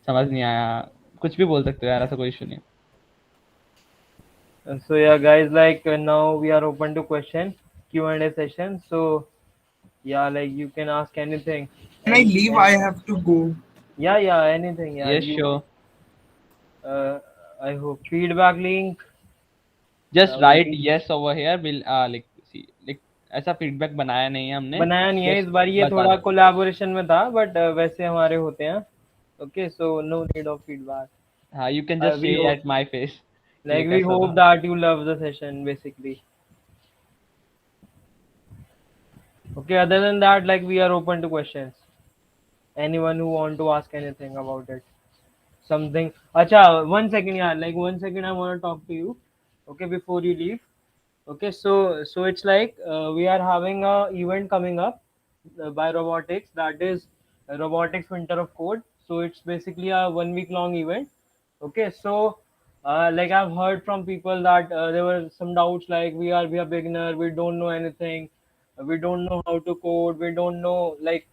समझ नहीं आया, कुछ भी बोल सकते हो यार, ऐसा कोई इशू नहीं. So yeah, guys, like now we are open to question Q&A session. So yeah, like you can ask anything. Can I leave? I have to go. Yeah, anything. Yeah, Yes, sure. I hope feedback link. Just will write be- yes over here. We'll like see like ऐसा feedback बनाया नहीं है हमने. बनाया नहीं है Just इस बार, ये बता थोड़ा दो. कोलैबोरेशन में था, बट वैसे हमारे होते हैं. Okay, so no need of feedback. हाँ, you can just We say hope- at my face. Like ये we कैसा hope था. that you love the session basically. Okay, other than that, like we are open to questions. Anyone who want to ask anything about it. Something. Acha, 1 second, yeah. Like 1 second, I want to talk to you. Okay, before you leave. Okay, so it's like we are having a event coming up by robotics, that is robotics winter of code. So it's basically a 1 week long event. Okay, so like I've heard from people that there were some doubts, like we are beginner, we don't know anything, we don't know how to code, we don't know like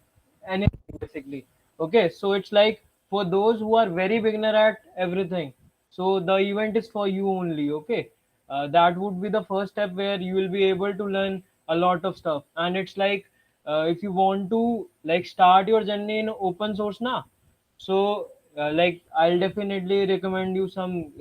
anything basically. Okay, so it's like for those who are very beginner at everything, so the event is for you only. Okay, that would be the first step where you will be able to learn a lot of stuff. And it's like if you want to like start your journey in open source now, so like I'll definitely recommend you some